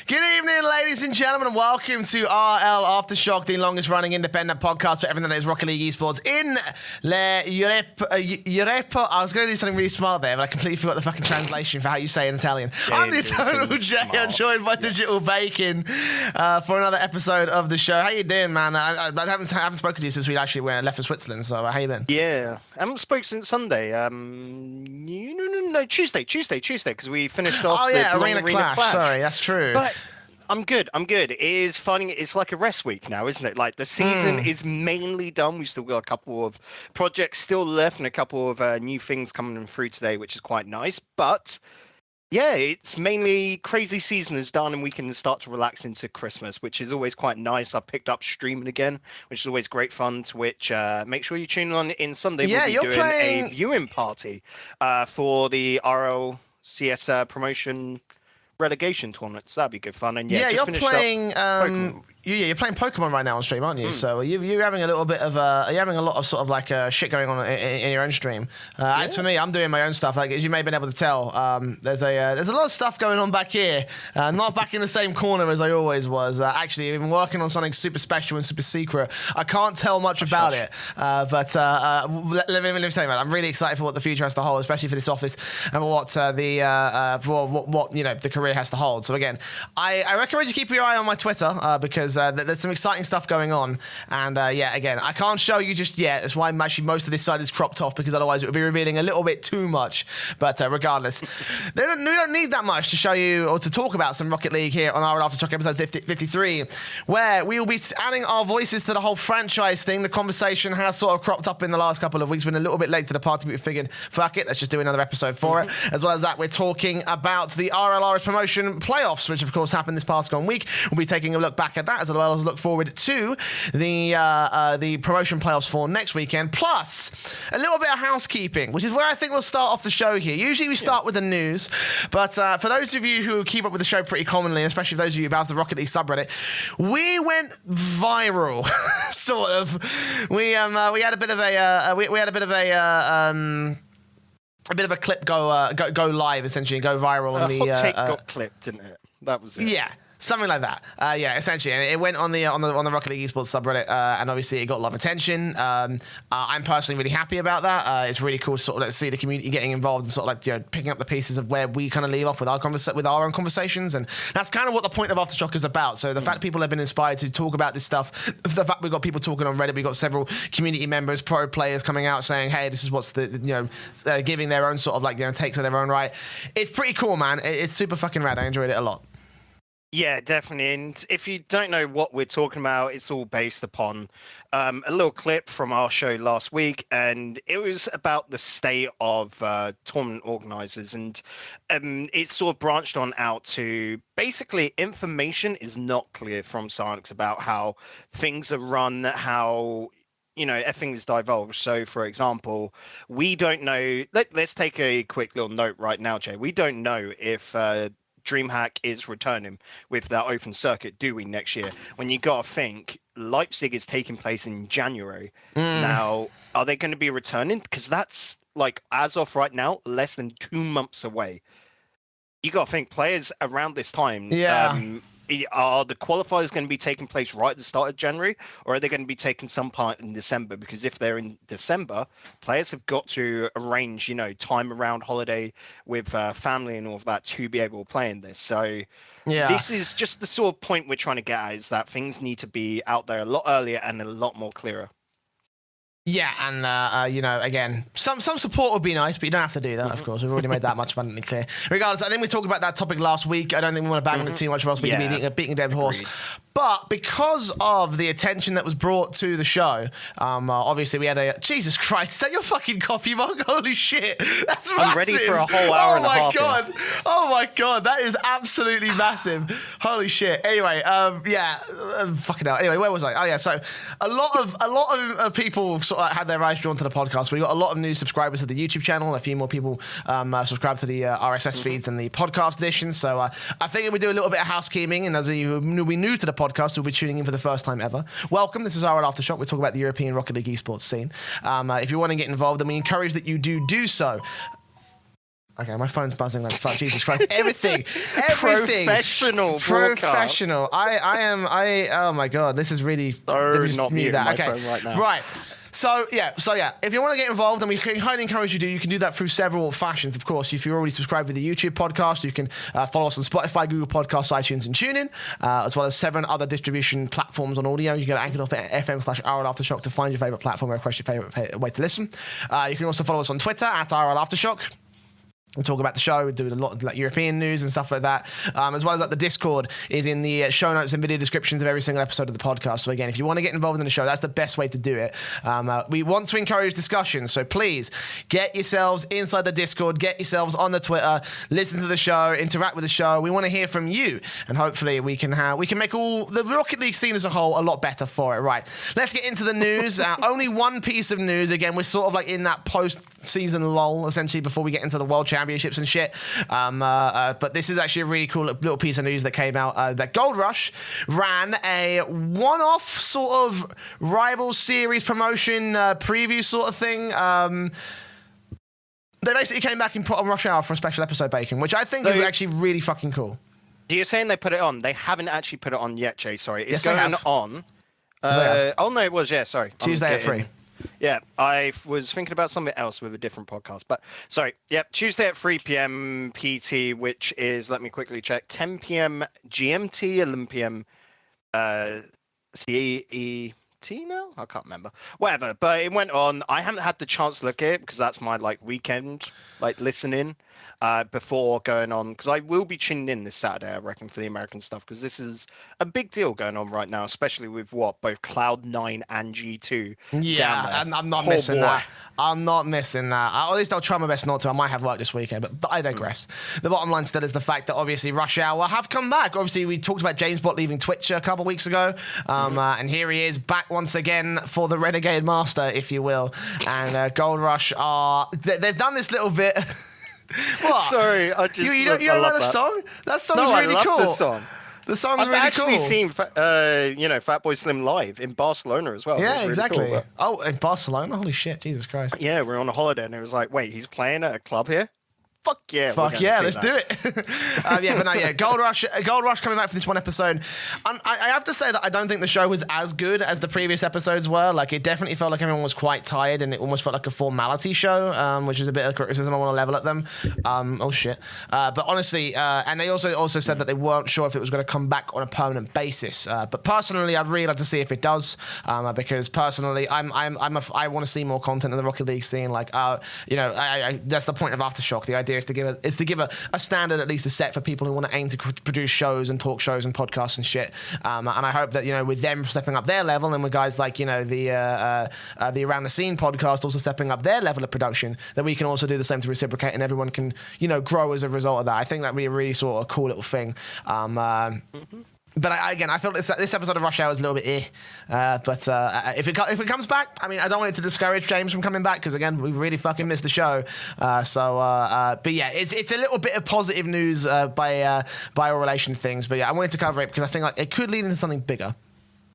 Good evening, ladies and gentlemen, and welcome to RLAfterShock, the longest-running independent podcast for everything that is Rocket League esports in Europe. I was going to do something really smart there, but I completely forgot the fucking translation for how you say it in Italian. I'm the Eternal J. I'm joined by Digital Bacon for another episode of the show. How you doing, man? I haven't spoken to you since we actually left for Switzerland, so how you been? Yeah, I haven't spoken since Sunday. Tuesday, because we finished off the Arena Clash. Sorry, that's true. But I'm good. It's like a rest week now, isn't it? Like the season is mainly done. We've still got a couple of projects still left and a couple of new things coming through today, which is quite nice. But yeah, it's mainly crazy season is done and we can start to relax into Christmas, which is always quite nice. I picked up streaming again, which is always great fun, to which make sure you tune in Sunday. Yeah, we'll be doing a viewing party for the RLCS promotion relegation tournaments. That'd be good fun. And you're playing you're playing Pokemon right now on stream, aren't you? So you're having a little bit of you're having a lot of sort of like shit going on in your own stream. As for me, I'm doing my own stuff. Like as you may have been able to tell, there's a lot of stuff going on back here. Not back in the same corner as I always was. Actually, I've been working on something super special and super secret. I can't tell much about it, but let me say, man, I'm really excited for what the future has to hold, especially for this office and what what you know the career has to hold. So again, I recommend you keep your eye on my Twitter because there's some exciting stuff going on. And again, I can't show you just yet. That's why actually most of this side is cropped off, because otherwise it would be revealing a little bit too much. But regardless, we don't need that much to show you or to talk about some Rocket League here on our RLRS episode 53, where we will be adding our voices to the whole franchise thing. The conversation has sort of cropped up in the last couple of weeks. Been a little bit late to the party, but we figured, fuck it, let's just do another episode for it. As well as that, we're talking about the RLRS promotion playoffs, which of course happened this past gone week. We'll be taking a look back at that, as well as look forward to the promotion playoffs for next weekend, plus a little bit of housekeeping, which is where I think we'll start off the show here. Usually we start with the news, but for those of you who keep up with the show pretty commonly, especially for those of you who browse the Rocket League subreddit, we went viral, sort of. We had a bit of a clip go live, essentially, and go viral on the hot take got clipped, didn't it? That was it. Yeah. Something like that, essentially, and it went on the Rocket League esports subreddit, and obviously it got a lot of attention. I'm personally really happy about that. It's really cool to sort of see the community getting involved and sort of like picking up the pieces of where we kind of leave off with our own conversations, and that's kind of what the point of Aftershock is about. So the fact people have been inspired to talk about this stuff, the fact we've got people talking on Reddit, we've got several community members, pro players coming out saying, hey, this is what's giving their own sort of like takes of their own right. It's pretty cool, man. It's super fucking rad. I enjoyed it a lot. Yeah, definitely. And if you don't know what we're talking about, it's all based upon a little clip from our show last week, and it was about the state of tournament organizers, and it's sort of branched on out to basically information is not clear from Psyonix about how things are run, how everything is divulged. So, for example, we don't know. Let's take a quick little note right now, Jay. We don't know if DreamHack is returning with that open circuit, do we, next year? When you got to think, Leipzig is taking place in January. Now, are they going to be returning? Because that's, like, as of right now, less than 2 months away. You got to think, players around this time, are the qualifiers going to be taking place right at the start of January, or are they going to be taking some part in December? Because if they're in December, players have got to arrange, time around holiday with family and all of that to be able to play in this. So this is just the sort of point we're trying to get at, is that things need to be out there a lot earlier and a lot more clearer. Yeah, and again, some support would be nice, but you don't have to do that, of course. We've already made that much abundantly clear. Regardless, I think we talked about that topic last week. I don't think we want to bang on it too much, or else we can be beating a dead horse. But because of the attention that was brought to the show, obviously we had a... Jesus Christ, is that your fucking coffee mug? Holy shit, that's massive. I'm ready for a whole hour and a half. Oh my God, that is absolutely massive. Holy shit. Anyway, fucking hell. Anyway, where was I? Oh yeah, so a lot of people sort of had their eyes drawn to the podcast. We got a lot of new subscribers to the YouTube channel. A few more people subscribed to the RSS feeds and the podcast edition. So I figured we'd do a little bit of housekeeping, and as you will be new to the podcast, who'll be tuning in for the first time ever, welcome. This is our RLAfterShock. We talk about the European Rocket League esports scene. If you want to get involved, then we encourage that you do so. Okay, my phone's buzzing like fuck. Jesus Christ! Everything. Professional. Oh my god, this is really. Let me just not mute that. my Okay, phone right now. Right. So yeah, if you want to get involved, and we can highly encourage you to, you can do that through several fashions. Of course, if you're already subscribed with the YouTube podcast, you can follow us on Spotify, Google Podcasts, iTunes, and TuneIn, as well as 7 other distribution platforms on audio. You can go to anchor.fm/RLAfterShock to find your favorite platform or request your favorite way to listen. You can also follow us on Twitter at RLAfterShock. We talk about the show. We do a lot of like European news and stuff like that, as well as like the Discord is in the show notes and video descriptions of every single episode of the podcast. So again, if you want to get involved in the show, that's the best way to do it. We want to encourage discussions, so please get yourselves inside the Discord, get yourselves on the Twitter, listen to the show, interact with the show. We want to hear from you, and hopefully we can make all the Rocket League scene as a whole a lot better for it. Right, let's get into the news. Only one piece of news. Again, we're sort of like in that post-season lull essentially before we get into the World Championships and shit. But this is actually a really cool little piece of news that came out. That Gold Rush ran a one-off sort of rival series promotion preview sort of thing. They basically came back and put on Rush Hour for a special episode, Bacon, which I think is actually really fucking cool. You're saying they put it on? They haven't actually put it on yet, Jay. Sorry, it's yes, going on. Oh no, it was. Yeah, sorry. Tuesday at 3. Yeah, I was thinking about something else with a different podcast, but sorry. Yep, Tuesday at 3 p.m. PT, which is, let me quickly check, 10 p.m. GMT, 11 p.m. CET now? I can't remember. Whatever, but it went on. I haven't had the chance to look at it because that's my weekend listening before going on, because I will be tuning in this Saturday, I reckon, for the American stuff, because this is a big deal going on right now, especially with both Cloud9 and G2. Yeah, and I'm not missing that. I'm not missing that. At least I'll try my best not to. I might have work this weekend, but I digress. The bottom line still is the fact that obviously Rush Hour have come back. Obviously, we talked about James Bott leaving Twitch a couple of weeks ago, and here he is back once again for the Renegade Master, if you will. And Gold Rush they've done this little bit. What? Sorry, I just you don't know the song? That song's really cool. The song. The song's I've really cool. actually seen Fatboy Slim live in Barcelona as well. Yeah, really exactly. Cool, oh, in Barcelona? Holy shit, Jesus Christ. Yeah, we're on a holiday and it was like, wait, he's playing at a club here? Fuck yeah. Let's do it. Gold Rush coming back for this one episode. I have to say that I don't think the show was as good as the previous episodes were. Like, it definitely felt like everyone was quite tired and it almost felt like a formality show, which is a bit of criticism I want to level at them. But honestly, and they also said that they weren't sure if it was going to come back on a permanent basis. But personally, I'd really like to see if it does, because personally, I want to see more content in the Rocket League scene. Like, that's the point of Aftershock. The idea is to give a standard, at least a set for people who want to aim to produce shows and talk shows and podcasts and shit. And I hope that with them stepping up their level and with guys like the Around the Scene podcast also stepping up their level of production, that we can also do the same to reciprocate and everyone can grow as a result of that. I think that'd be a really sort of cool little thing. But I felt this episode of Rush Hour is a little bit but if it comes back, I mean, I don't want it to discourage James from coming back, because again, we really fucking missed the show. But yeah, it's a little bit of positive news by all relation things. But yeah, I wanted to cover it because I think it could lead into something bigger.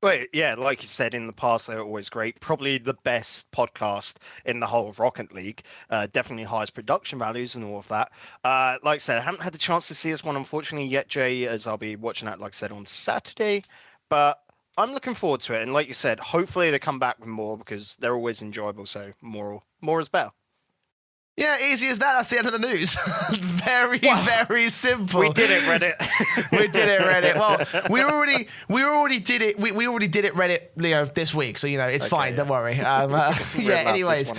Wait, yeah, like you said, in the past, they were always great. Probably the best podcast in the whole Rocket League. Definitely highest production values and all of that. Like I said, I haven't had the chance to see this one, unfortunately, yet, Jay, as I'll be watching that, like I said, on Saturday. But I'm looking forward to it. And like you said, hopefully they come back with more, because they're always enjoyable. So more is better. Yeah, easy as that. That's the end of the news. Very simple. We did it, Reddit. We did it, Reddit. Well, we already did it. We already did it, Reddit, Leo, this week. So it's fine. Yeah. Don't worry. Anyways.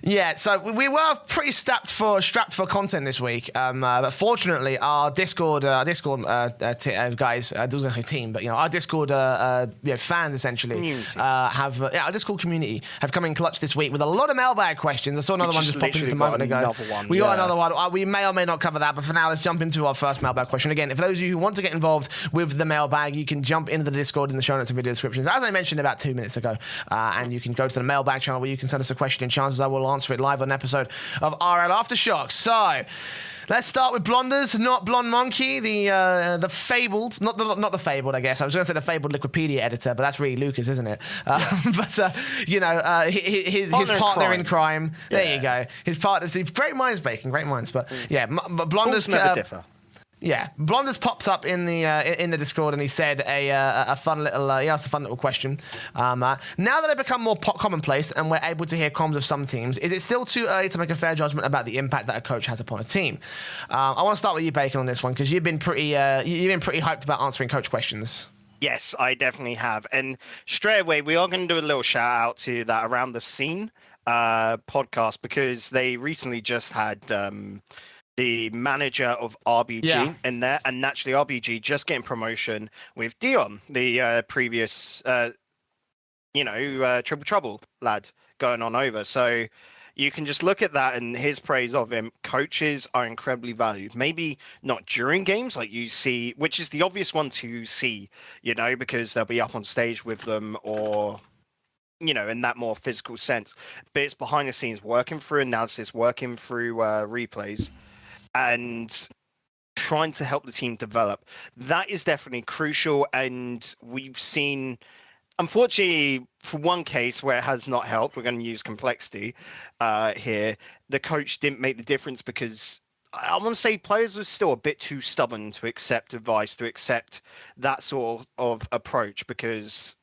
Yeah, so we were pretty strapped for content this week, but fortunately our Discord guys, I was going to say team, but our Discord fans essentially our Discord community have come in clutch this week with a lot of mailbag questions. I saw another one just pop in just a moment ago. We got another one. We may or may not cover that, but for now, let's jump into our first mailbag question. Again, for those of you who want to get involved with the mailbag, you can jump into the Discord in the show notes and video descriptions, as I mentioned about 2 minutes ago, and you can go to the mailbag channel where you can send us a question, and chances are we'll answer it live on an episode of RLAfterShock. So let's start with Blonders, not Blonde Monkey, the fabled, not the fabled, I guess. I was going to say the fabled Wikipedia editor, but that's really Lucas, isn't it? His partner in crime. Yeah. There you go. His partner. Great minds, Bacon. Great minds. But but Blonders never differ. Yeah, Blonders popped up in the Discord and he said a fun little he asked a fun little question. Now that they've become more commonplace and we're able to hear comms of some teams, is it still too early to make a fair judgment about the impact that a coach has upon a team? I want to start with you, Bacon, on this one because you've been pretty hyped about answering coach questions. Yes, I definitely have, and straight away we are going to do a little shout out to that Around the Scene podcast because they recently just had. The manager of RBG in there, and naturally RBG just getting promotion with Dion, the previous, Triple Trouble lad going on over. So you can just look at that and his praise of him. Coaches are incredibly valued. Maybe not during games like you see, which is the obvious one to see, because they'll be up on stage with them or in that more physical sense. But it's behind the scenes working through analysis, working through replays, and trying to help the team develop. That is definitely crucial. And we've seen, unfortunately, for one case where it has not helped, we're going to use complexity here. The coach didn't make the difference because I want to say players were still a bit too stubborn to accept advice, to accept that sort of approach because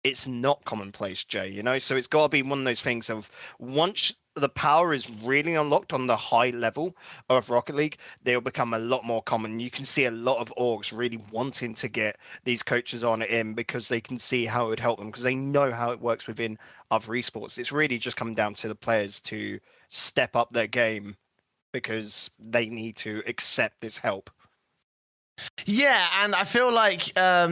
it's not commonplace, Jay, So it's got to be one of those things of once the power is really unlocked on the high level of Rocket League, they'll become a lot more common. You can see a lot of orgs really wanting to get these coaches on it in because they can see how it would help them because they know how it works within other esports. It's really just coming down to the players to step up their game because they need to accept this help. Yeah, and I feel like I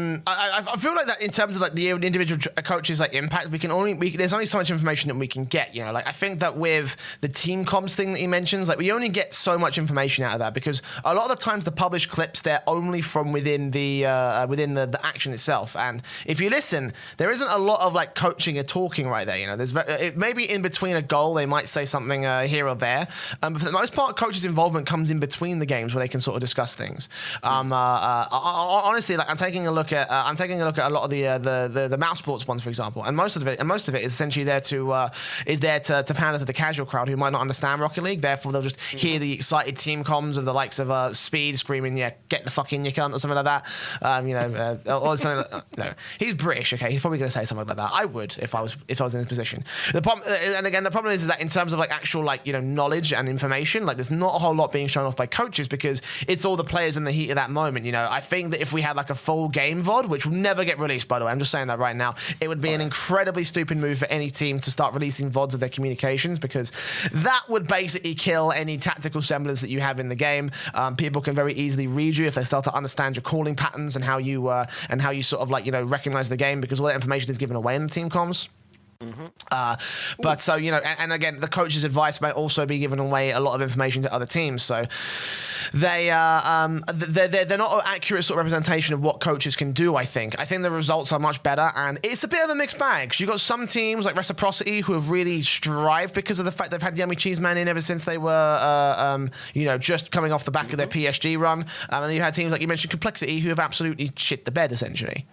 feel like that in terms of like the individual coaches like impact, there's only so much information that we can get. Like I think that with the team comms thing that he mentions, like we only get so much information out of that because a lot of the times the published clips they're only from within the action itself. And if you listen, there isn't a lot of like coaching or talking right there. There's maybe in between a goal they might say something here or there, but for the most part, coaches' involvement comes in between the games where they can sort of discuss things. Honestly, like I'm taking a look at a lot of the mouse sports ones, for example, and most of it is essentially there to pander to the casual crowd who might not understand Rocket League. Therefore, they'll just hear the excited team comms of the likes of Speed screaming, "Yeah, get the fuck in, you cunt," or something like that. Or something. No, he's British. Okay, he's probably going to say something like that. I would if I was in his position. The problem, and again, the problem is that in terms of like actual knowledge and information, like there's not a whole lot being shown off by coaches because it's all the players in the heat of that moment. I think that if we had like a full game VOD, which will never get released, by the way, I'm just saying that right now, it would be an incredibly stupid move for any team to start releasing VODs of their communications because that would basically kill any tactical semblance that you have in the game. People can very easily read you if they start to understand your calling patterns and how you sort of recognize the game because all that information is given away in the team comms. But so and again, the coach's advice may also be giving away a lot of information to other teams. So they're not an accurate sort of representation of what coaches can do. I think the results are much better, and it's a bit of a mixed bag. 'Cause you've got some teams like Reciprocity who have really strived because of the fact they've had Yummy Cheese Man in ever since they were just coming off the back of their PSG run, and you had teams like you mentioned Complexity who have absolutely shit the bed essentially.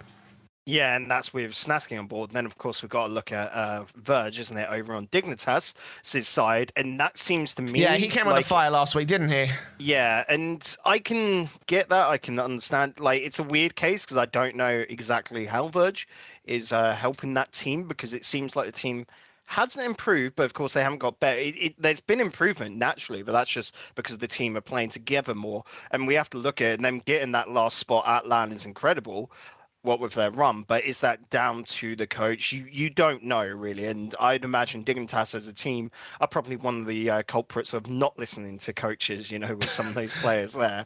Yeah, and that's with Snasky on board. And then, of course, we've got to look at Verge, isn't it, over on Dignitas' side. And that seems to me... Yeah, he came on the fire last week, didn't he? Yeah, and I can get that. I can understand. Like, it's a weird case because I don't know exactly how Verge is helping that team because it seems like the team hasn't improved, but of course they haven't got better. There's been improvement naturally, but that's just because the team are playing together more. And we have to look at it, and them getting that last spot at LAN is incredible. What with their run, but is that down to the coach? You don't know really, and I'd imagine Dignitas as a team are probably one of the culprits of not listening to coaches, with some of those players there.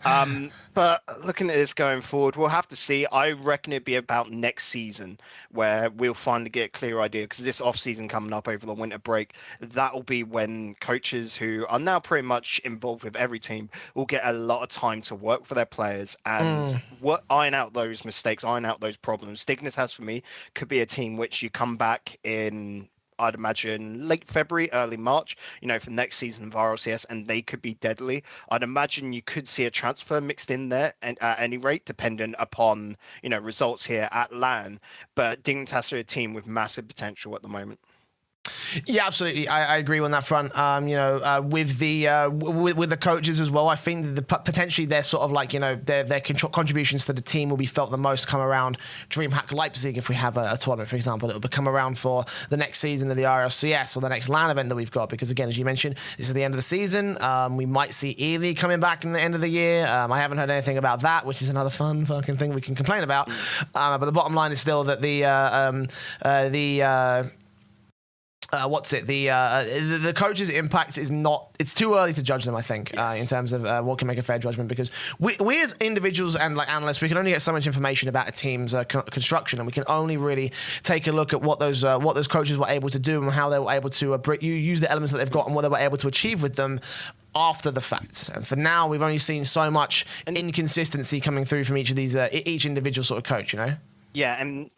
But looking at this going forward, we'll have to see. I reckon it'd be about next season where we'll finally get a clear idea because this off season coming up over the winter break, that will be when coaches who are now pretty much involved with every team will get a lot of time to work for their players and iron out those mistakes, iron out those problems. Dignitas for me could be a team which you come back in I'd imagine late February, early March, for next season of RLCS, and they could be deadly. I'd imagine you could see a transfer mixed in there, and at any rate, dependent upon results here at LAN. But Dignitas are a team with massive potential at the moment. Yeah, absolutely. I agree on that front. With the coaches as well, I think that potentially they're sort of like, their contributions to the team will be felt the most come around DreamHack Leipzig if we have a tournament, for example, that will come around for the next season of the RLCS or the next LAN event that we've got. Because again, as you mentioned, this is the end of the season. We might see EU coming back in the end of the year. I haven't heard anything about that, which is another fun fucking thing we can complain about. But the bottom line is still that the coach's impact is not. It's too early to judge them, I think, in terms of what can make a fair judgment, because we as individuals and like analysts, we can only get so much information about a team's construction, and we can only really take a look at what those coaches were able to do and how they were able to use the elements that they've got and what they were able to achieve with them after the fact. And for now, we've only seen so much inconsistency coming through from each of these each individual sort of coach. Yeah, and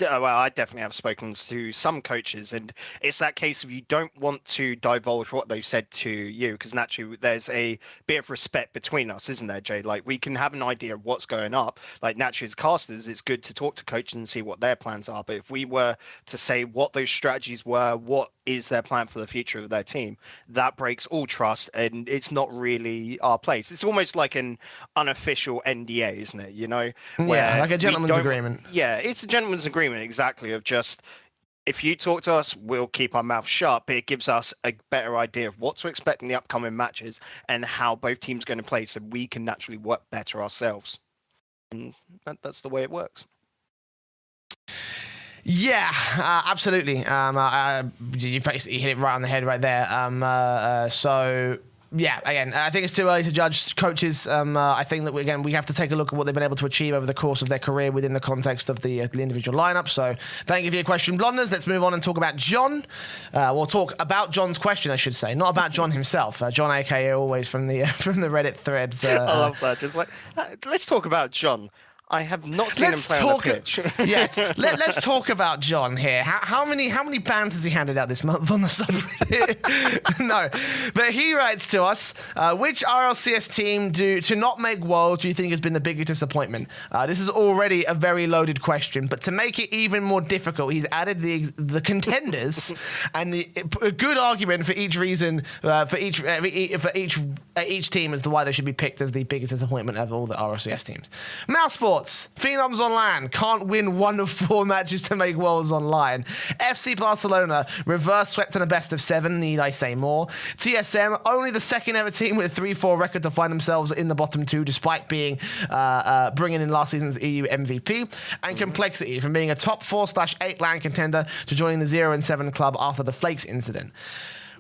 well, I definitely have spoken to some coaches, and it's that case of you don't want to divulge what they've said to you, because naturally there's a bit of respect between us, isn't there, Jay? Like, we can have an idea of what's going up. Like, naturally as casters, it's good to talk to coaches and see what their plans are. But if we were to say what those strategies were, what is their plan for the future of their team, that breaks all trust, and it's not really our place. It's almost like an unofficial NDA, isn't it? Yeah, like a gentleman's agreement. Yeah, it's a gentleman's agreement, exactly, of just, if you talk to us, we'll keep our mouth shut, but it gives us a better idea of what to expect in the upcoming matches and how both teams are going to play, so we can naturally work better ourselves. And that's the way it works. Yeah, absolutely. You basically hit it right on the head right there. So, yeah, again, I think it's too early to judge coaches. I think that, we have to take a look at what they've been able to achieve over the course of their career within the context of the individual lineup. So thank you for your question, Blonders. Let's move on and talk about John. We'll talk about John's question, I should say, not about John himself. John, aka always from the Reddit threads. I love that. Just like, let's talk about John. I have not seen him play on the pitch. Yes, let's talk about John here. How many bans has he handed out this month on the subreddit? No, but he writes to us, which RLCS team to not make Worlds do you think has been the biggest disappointment? This is already a very loaded question, but to make it even more difficult, he's added the contenders and a good argument for each reason for each team as to why they should be picked as the biggest disappointment of all the RLCS teams. Mousesports, Phenoms Online can't win 1 of 4 matches to make Worlds Online. FC Barcelona reverse swept in a best of 7, need I say more. TSM, only the second ever team with a 3-4 record to find themselves in the bottom 2 despite being bringing in last season's EU MVP. And Complexity, from being a top 4/8 LAN contender to joining the 0-7 club after the Flakes incident.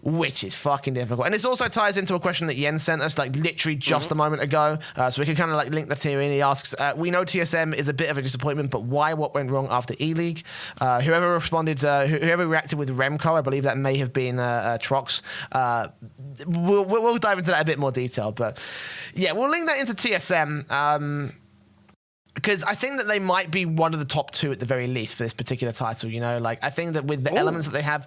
Which is fucking difficult. And this also ties into a question that Yen sent us, like literally just a moment ago. So we can kind of like link the two in. He asks, we know TSM is a bit of a disappointment, but why? What went wrong after E-League? Whoever reacted with Remco, I believe that may have been Trox. We'll dive into that in a bit more detail. But yeah, we'll link that into TSM. Because I think that they might be one of the top 2 at the very least for this particular title. Like I think that with the elements that they have.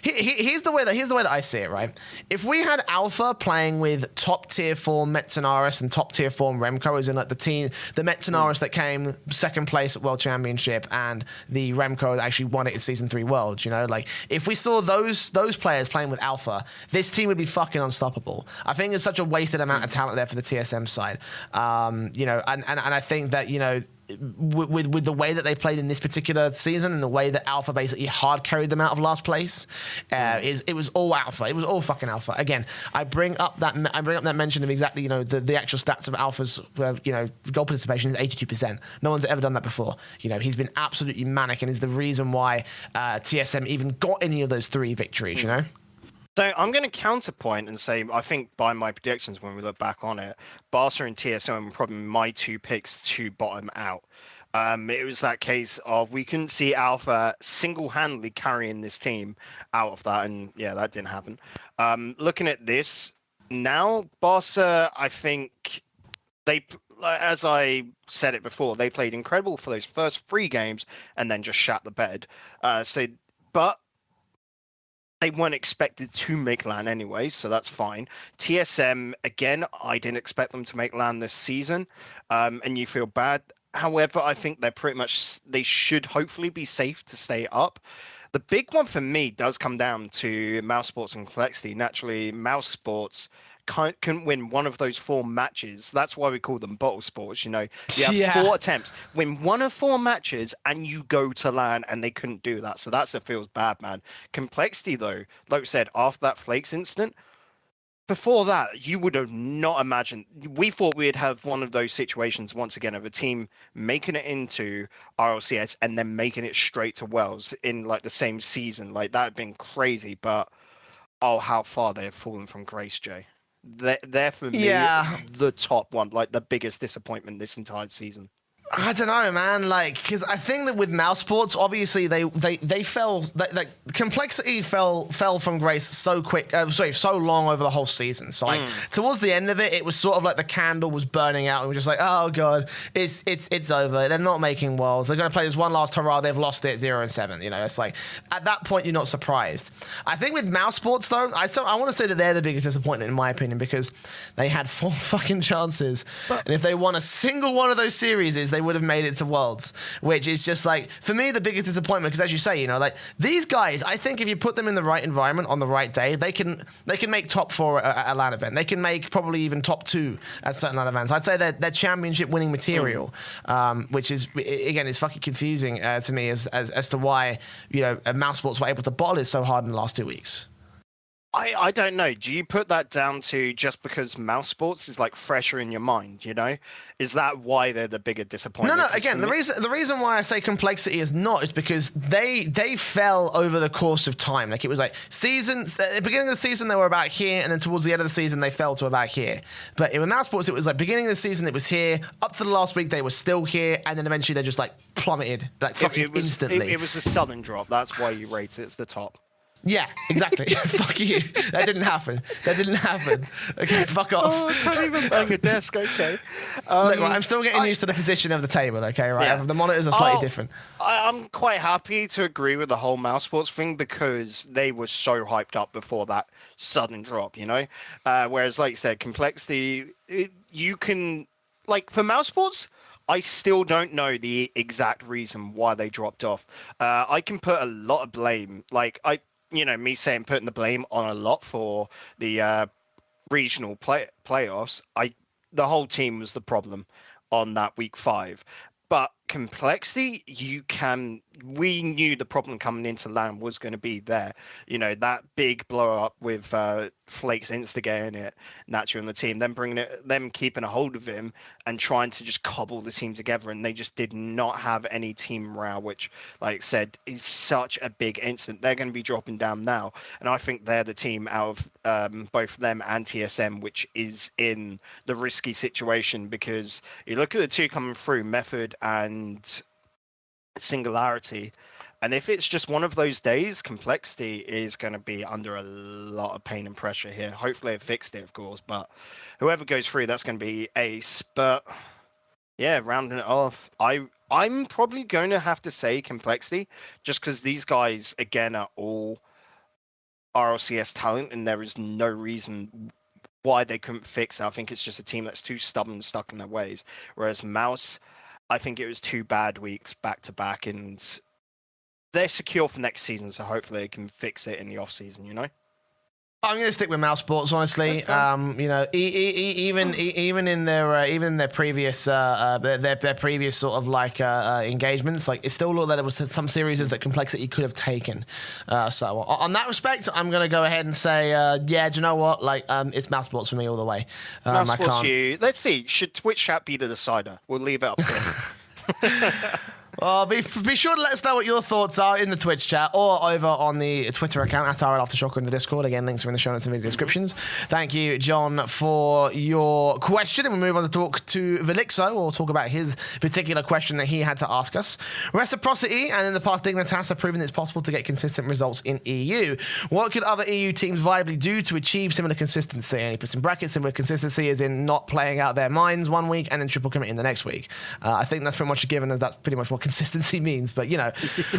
Here's the way that I see it, right? If we had Alpha playing with top tier form Metzenaris and top tier form Remco, as in like the Metzenaris that came second place at World Championship and the Remco that actually won it in Season 3 Worlds, like if we saw those players playing with Alpha, this team would be fucking unstoppable. I think there's such a wasted amount of talent there for the TSM side. And I think that, with the way that they played in this particular season and the way that Alpha basically hard carried them out of last place, it was all Alpha. It was all fucking Alpha. Again, I bring up that mention of exactly the actual stats of Alpha's goal participation is 82%. No one's ever done that before. He's been absolutely manic and is the reason why TSM even got any of those 3 victories. So I'm going to counterpoint and say, I think by my predictions when we look back on it, Barca and TSM were probably my 2 picks to bottom out. It was that case of we couldn't see Alpha single-handedly carrying this team out of that, and yeah, that didn't happen. Looking at this, now Barca, I think as I said it before, they played incredible for those first 3 games and then just shat the bed. But they weren't expected to make LAN anyway, so that's fine. TSM, again, I didn't expect them to make LAN this season, and you feel bad. However, I think they should hopefully be safe to stay up. The big one for me does come down to Mouse Sports and Complexity. Naturally, Mouse Sports couldn't win one of those 4 matches. That's why we call them bottle sports. You have 4 attempts, win 1 of 4 matches, and you go to LAN, and they couldn't do that. So it feels bad, man. Complexity, though, like we said, after that Flakes incident, before that, you would have not imagined. We thought we'd have one of those situations once again of a team making it into RLCS and then making it straight to Worlds in like the same season. Like that had been crazy, but how far they have fallen from grace, Jay. They're for me the top one, like the biggest disappointment this entire season. I don't know, man. Like, because I think that with Mouse Sports, obviously they fell. Complexity fell from grace so quick. So long over the whole season. So like towards the end of it, it was sort of like the candle was burning out, and we're just like, oh god, it's over. They're not making Worlds. They're going to play this one last hurrah. They've lost it 0-7. You know, it's like at that point you're not surprised. I think with Mouse Sports though, I want to say that they're the biggest disappointment in my opinion because they had 4 fucking chances, and if they won a single one of those series, they would have made it to Worlds, which is just like, for me, the biggest disappointment, because as you say, you know, like these guys, I think if you put them in the right environment on the right day, they can make top 4 at a LAN event. They can make probably even top 2 at certain LAN events. I'd say they're championship winning material, which is, again, it's fucking confusing to me as to why, you know, Mouse Sports were able to bottle it so hard in the last 2 weeks. I don't know. Do you put that down to just because Mouse Sports is like fresher in your mind, you know? Is that why they're the bigger disappointment? No. Again, the reason why I say Complexity is not is because they fell over the course of time. Like it was like seasons. At the beginning of the season, they were about here, and then towards the end of the season, they fell to about here. But with Mouse Sports, it was like beginning of the season, it was here. Up to the last week, they were still here, and then eventually they just like plummeted, like fucking instantly. It was the southern drop. That's why you rate it. It's the top. Yeah, exactly. Fuck you. That didn't happen. Okay, fuck off. Oh, I can't even bang a desk, okay. Look, right, I'm still getting used to the position of the table, okay, right? Yeah. The monitors are slightly different. I'm quite happy to agree with the whole Mouse Sports thing because they were so hyped up before that sudden drop, you know? Whereas, like you said, Complexity, you can... Like, for Mouse Sports... I still don't know the exact reason why they dropped off. I can put a lot of blame, me saying putting the blame on a lot for the regional playoffs. The whole team was the problem on that week 5. But Complexity, we knew the problem coming into LAN was going to be there. You know, that big blow up with Flakes instigating it, naturally on the team, then them keeping a hold of him and trying to just cobble the team together. And they just did not have any team morale, which, like I said, is such a big incident. They're going to be dropping down now. And I think they're the team out of both them and TSM, which is in the risky situation because you look at the 2 coming through, Method and Singularity, and if it's just one of those days, Complexity is going to be under a lot of pain and pressure here. Hopefully it fixed it, of course, but whoever goes through, that's going to be ace. But yeah, rounding it off, I'm probably going to have to say Complexity, just because these guys, again, are all RLCS talent, and there is no reason why they couldn't fix it. I think it's just a team that's too stubborn and stuck in their ways. Whereas Mouse, I think it was 2 bad weeks back to back, and they're secure for next season, so hopefully they can fix it in the off season, you know? I'm going to stick with Mouse Sports, honestly. You know, even in their previous their previous sort of like engagements, like it still looked like there was some series that Complexity could have taken. So on that respect, I'm going to go ahead and say, yeah, do you know what? Like, it's Mouse Sports for me all the way. Mouse Sports, let's see. Should Twitch chat be the decider? We'll leave it up to him. Well, be sure to let us know what your thoughts are in the Twitch chat or over on the Twitter account at RLAfterShock in the Discord. Again, links are in the show notes and video descriptions. Thank you, John, for your question. And we'll move on to talk to Velixo, or talk about his particular question that he had to ask us. Reciprocity and in the past Dignitas have proven it's possible to get consistent results in EU. What could other EU teams viably do to achieve similar consistency? And he puts in brackets, similar consistency is in not playing out their minds one week and then triple committing the next week. I think that's pretty much a given, as that's pretty much what consistency means, but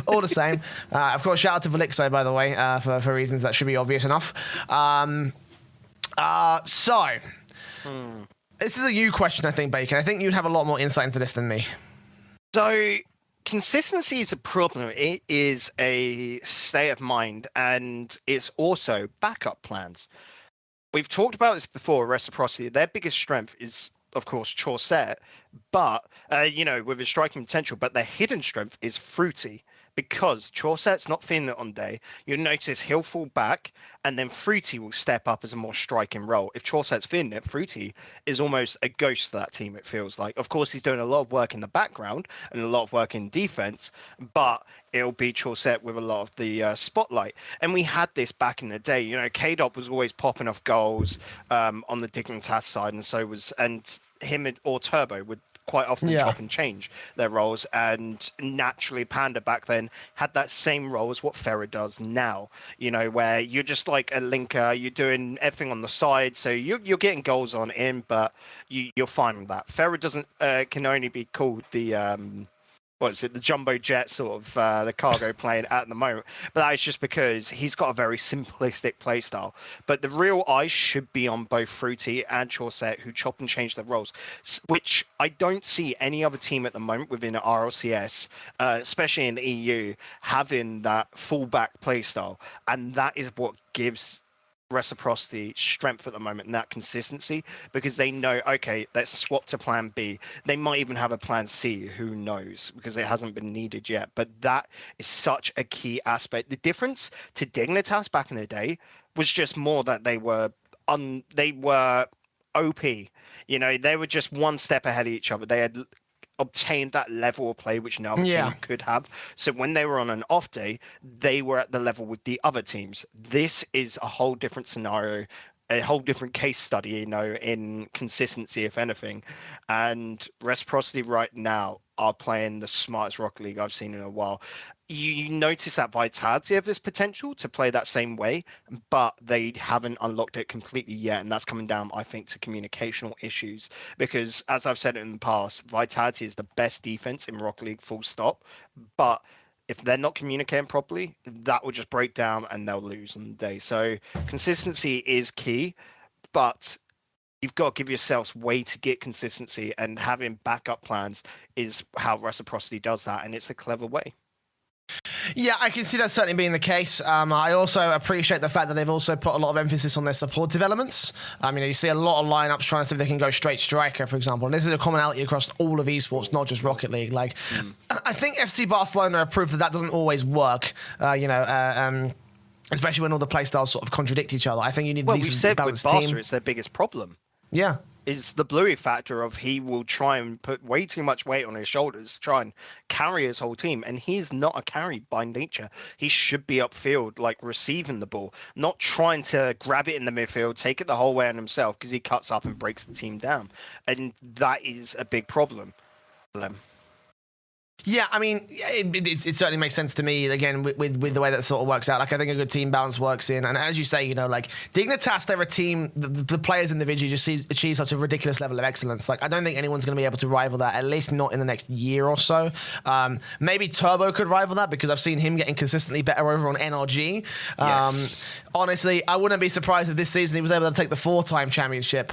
all the same. Of course, shout out to Velixo, by the way, for reasons that should be obvious enough. This is a you question, I think, Bacon. I think you'd have a lot more insight into this than me. So consistency is a problem. It is a state of mind, and it's also backup plans. We've talked about this before, Reciprocity. Their biggest strength is, of course, Chaucer, but, with his striking potential, but their hidden strength is Fruity. Because Chaucer's not feeling it on day, you'll notice he'll fall back, and then Fruity will step up as a more striking role. If Chaucer's feeling it, Fruity is almost a ghost to that team, it feels like. Of course, he's doing a lot of work in the background and a lot of work in defense, but it'll be Chaucer with a lot of the spotlight. And we had this back in the day. K-Dot was always popping off goals on the Dignitas side, and him or Turbo would quite often chop and change their roles, and naturally Panda back then had that same role as what Ferrer does now, where you're just like a linker, you're doing everything on the side, so you're getting goals on in, but you're fine with that. Ferrer can only be called the the jumbo jet sort of the cargo plane at the moment, but that is just because he's got a very simplistic play style. But the real eyes should be on both Fruity and Chaucer, who chop and change their roles, which I don't see any other team at the moment within the RLCS, especially in the EU, having that fullback play style, and that is what gives Reciprocity strength at the moment, and that consistency, because they know, okay, let's swap to plan B. They might even have a plan C, who knows, because it hasn't been needed yet. But that is such a key aspect. The difference to Dignitas back in the day was just more that they were OP. They were just one step ahead of each other. They had obtained that level of play which no other team could have. So when they were on an off day, they were at the level with the other teams. This is a whole different scenario, a whole different case study, in consistency, if anything. And Reciprocity right now are playing the smartest Rocket League I've seen in a while. You notice that vitality of this potential to play that same way, but they haven't unlocked it completely yet, and that's coming down, I think, to communicational issues. Because, as I've said in the past, vitality is the best defense in Rocket League, full stop. But if they're not communicating properly, that will just break down and they'll lose on the day. So consistency is key, but you've got to give yourselves way to get consistency, and having backup plans is how Reciprocity does that, and it's a clever way. Yeah, I can see that certainly being the case. I also appreciate the fact that they've also put a lot of emphasis on their support developments. You see a lot of lineups trying to see if they can go straight striker, for example. And this is a commonality across all of esports, not just Rocket League. I think FC Barcelona have proved that doesn't always work. Especially when all the playstyles sort of contradict each other. I think you need a decent balanced team. With Barca, it's their biggest problem. Yeah. Is the Bluey factor of he will try and put way too much weight on his shoulders, try and carry his whole team, and he's not a carry by nature. He should be upfield, receiving the ball, not trying to grab it in the midfield, take it the whole way on himself, because he cuts up and breaks the team down, and that is a big problem for them. Yeah, it certainly makes sense to me, again, with the way that sort of works out. I think a good team balance works in. And as you say, Dignitas, they're a team, the players individually just achieve such a ridiculous level of excellence. I don't think anyone's going to be able to rival that, at least not in the next year or so. Maybe Turbo could rival that, because I've seen him getting consistently better over on NRG. Yes. Honestly, I wouldn't be surprised if this season he was able to take the 4-time championship.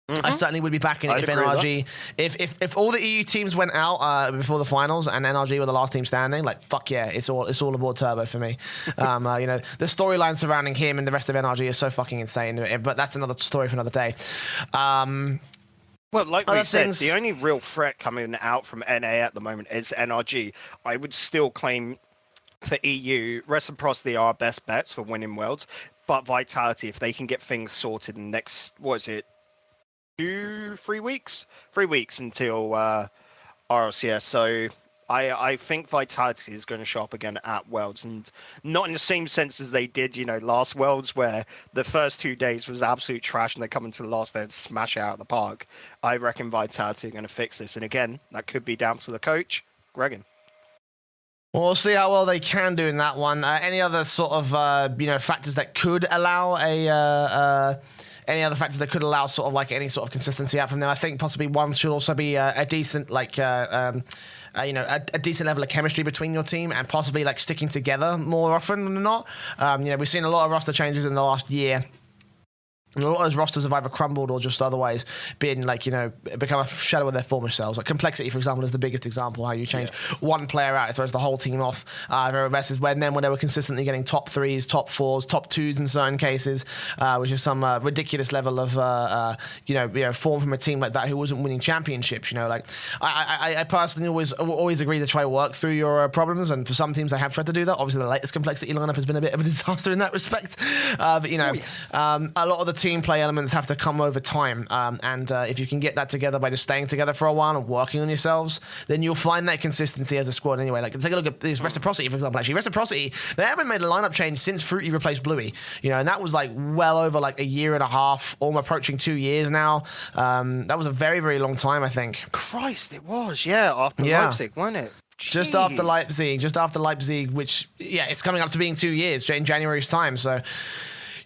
I certainly would be backing it if NRG, if all the EU teams went out before the finals and NRG were the last team standing, fuck yeah, it's all aboard Turbo for me. The storyline surrounding him and the rest of NRG is so fucking insane, but that's another story for another day. Well, like we said, the only real threat coming out from NA at the moment is NRG. I would still claim for EU, Reciprocity are our best bets for winning Worlds, but Vitality, if they can get things sorted in the next, 3 weeks? 3 weeks until RLCS. So I think Vitality is going to show up again at Worlds, and not in the same sense as they did, last Worlds, where the first 2 days was absolute trash and they come into the last day and smash it out of the park. I reckon Vitality are going to fix this. And again, that could be down to the coach, Gregan. Well, we'll see how well they can do in that one. Any other sort of, factors that could allow any other factors that could allow sort of any sort of consistency out from them? I think possibly one should also be a decent a decent level of chemistry between your team and possibly like sticking together more often than not. We've seen a lot of roster changes in the last year. And a lot of those rosters have either crumbled or just otherwise been become a shadow of their former selves. Like Complexity, for example, is the biggest example. How you change one player out, it throws the whole team off. Versus when they were consistently getting top 3s, top 4s, top 2s in certain cases, which is some ridiculous level of form from a team like that who wasn't winning championships. I personally always agree to try to work through your problems, and for some teams I have tried to do that. Obviously, the latest Complexity lineup has been a bit of a disaster in that respect. A lot of the team play elements have to come over time, and if you can get that together by just staying together for a while and working on yourselves, then you'll find that consistency as a squad anyway. Like, take a look at this Reciprocity, for example. Actually, Reciprocity, they haven't made a lineup change since Fruity replaced Bluey, and that was like well over like a year and a half, almost approaching 2 years now. That was a very, very long time, I think. Christ, it was, after Leipzig, wasn't it? Jeez. Just after Leipzig, which, it's coming up to being 2 years in January's time, so...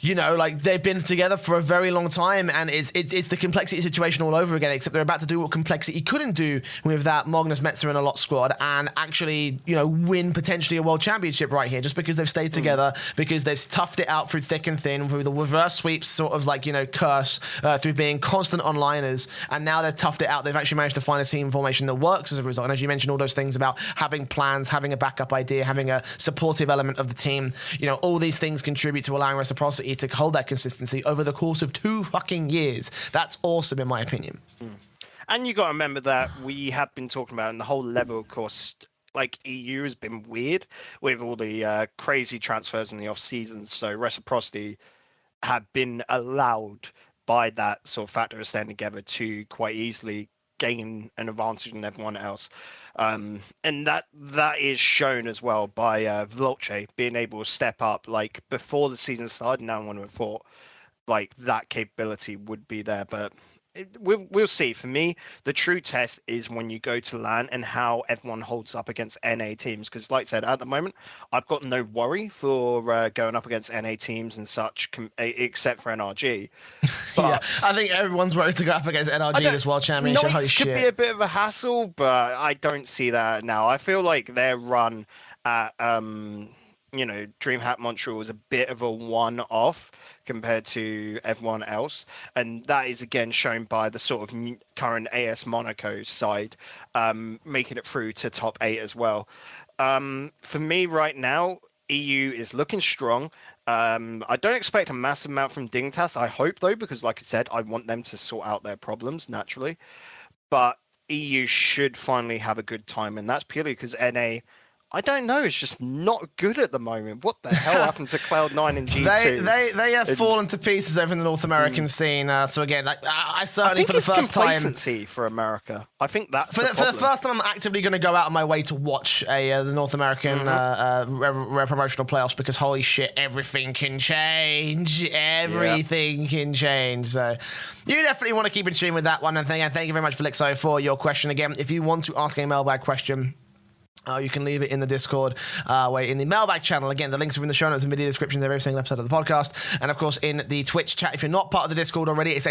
they've been together for a very long time, and it's the Complexity situation all over again, except they're about to do what Complexity couldn't do with that Magnus Metzer and a lot squad, and actually, win potentially a world championship right here, just because they've stayed together, because they've toughed it out through thick and thin, through the reverse sweeps sort of curse, through being constant onliners, and now they've toughed it out. They've actually managed to find a team formation that works as a result. And as you mentioned, all those things about having plans, having a backup idea, having a supportive element of the team, all these things contribute to allowing Reciprocity to hold that consistency over the course of 2 fucking years. That's awesome, in my opinion. And you got to remember that we have been talking about, and the whole level, of course, like EU has been weird with all the crazy transfers in the off season. So Reciprocity have been allowed by that sort of factor of staying together to quite easily gain an advantage than everyone else. And that is shown as well by velixo being able to step up. Like, before the season started, no one would have thought like that capability would be there, but we'll see. For me, the true test is when you go to LAN and how everyone holds up against NA teams. Because, like I said, at the moment, I've got no worry for going up against NA teams and such, except for NRG. But I think everyone's worried to go up against NRG this World Championship. Knights could be a bit of a hassle, but I don't see that now. I feel like their run at DreamHack Montreal was a bit of a one-off compared to everyone else, and that is again shown by the sort of current AS Monaco side making it through to top 8 as well. For me right now, EU is looking strong. I don't expect a massive amount from Dignitas. I hope though, because like I said, I want them to sort out their problems naturally, but EU should finally have a good time, and that's purely because NA, I don't know, it's just not good at the moment. What the hell happened to Cloud9 and G2? They have fallen to pieces over in the North American scene. So again, I certainly for the first time, complacency for America. I think that's for the first time, I'm actively going to go out of my way to watch the North American promotional playoffs, because holy shit, everything can change. Everything can change. So you definitely want to keep in tune with that one. And thank you very much, velixo, for your question. Again, if you want to ask a mailbag question, you can leave it in the Discord, in the Mailbag channel. Again, the links are in the show notes and video descriptions of every single episode of the podcast. And of course, in the Twitch chat, if you're not part of the Discord already, it's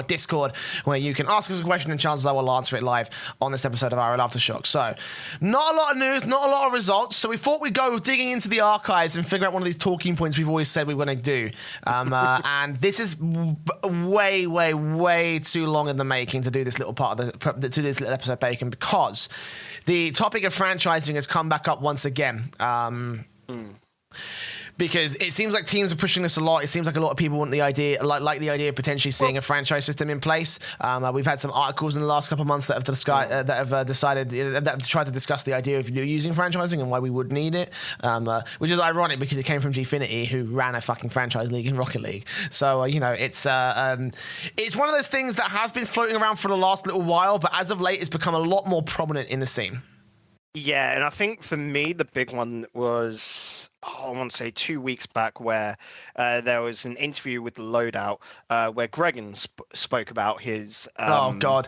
!Discord, where you can ask us a question and chances are we'll answer it live on this episode of RLAfterShock. So, not a lot of news, not a lot of results. So we thought we'd go digging into the archives and figure out one of these talking points we've always said we were going to do. And this is way, way, way too long in the making to do this little part of to this little episode, Bacon, because the topic of franchising has come back up once again. Because it seems like teams are pushing this a lot. It seems like a lot of people want the idea, like the idea of potentially seeing a franchise system in place. We've had some articles in the last couple of months that have decided that have tried to discuss the idea of using franchising and why we would need it, which is ironic because it came from Gfinity, who ran a fucking franchise league in Rocket League. So it's one of those things that have been floating around for the last little while, but as of late, it's become a lot more prominent in the scene. Yeah, and I think for me, the big one was, I want to say 2 weeks back, where there was an interview with the Loadout where Gregan spoke about his... oh, God.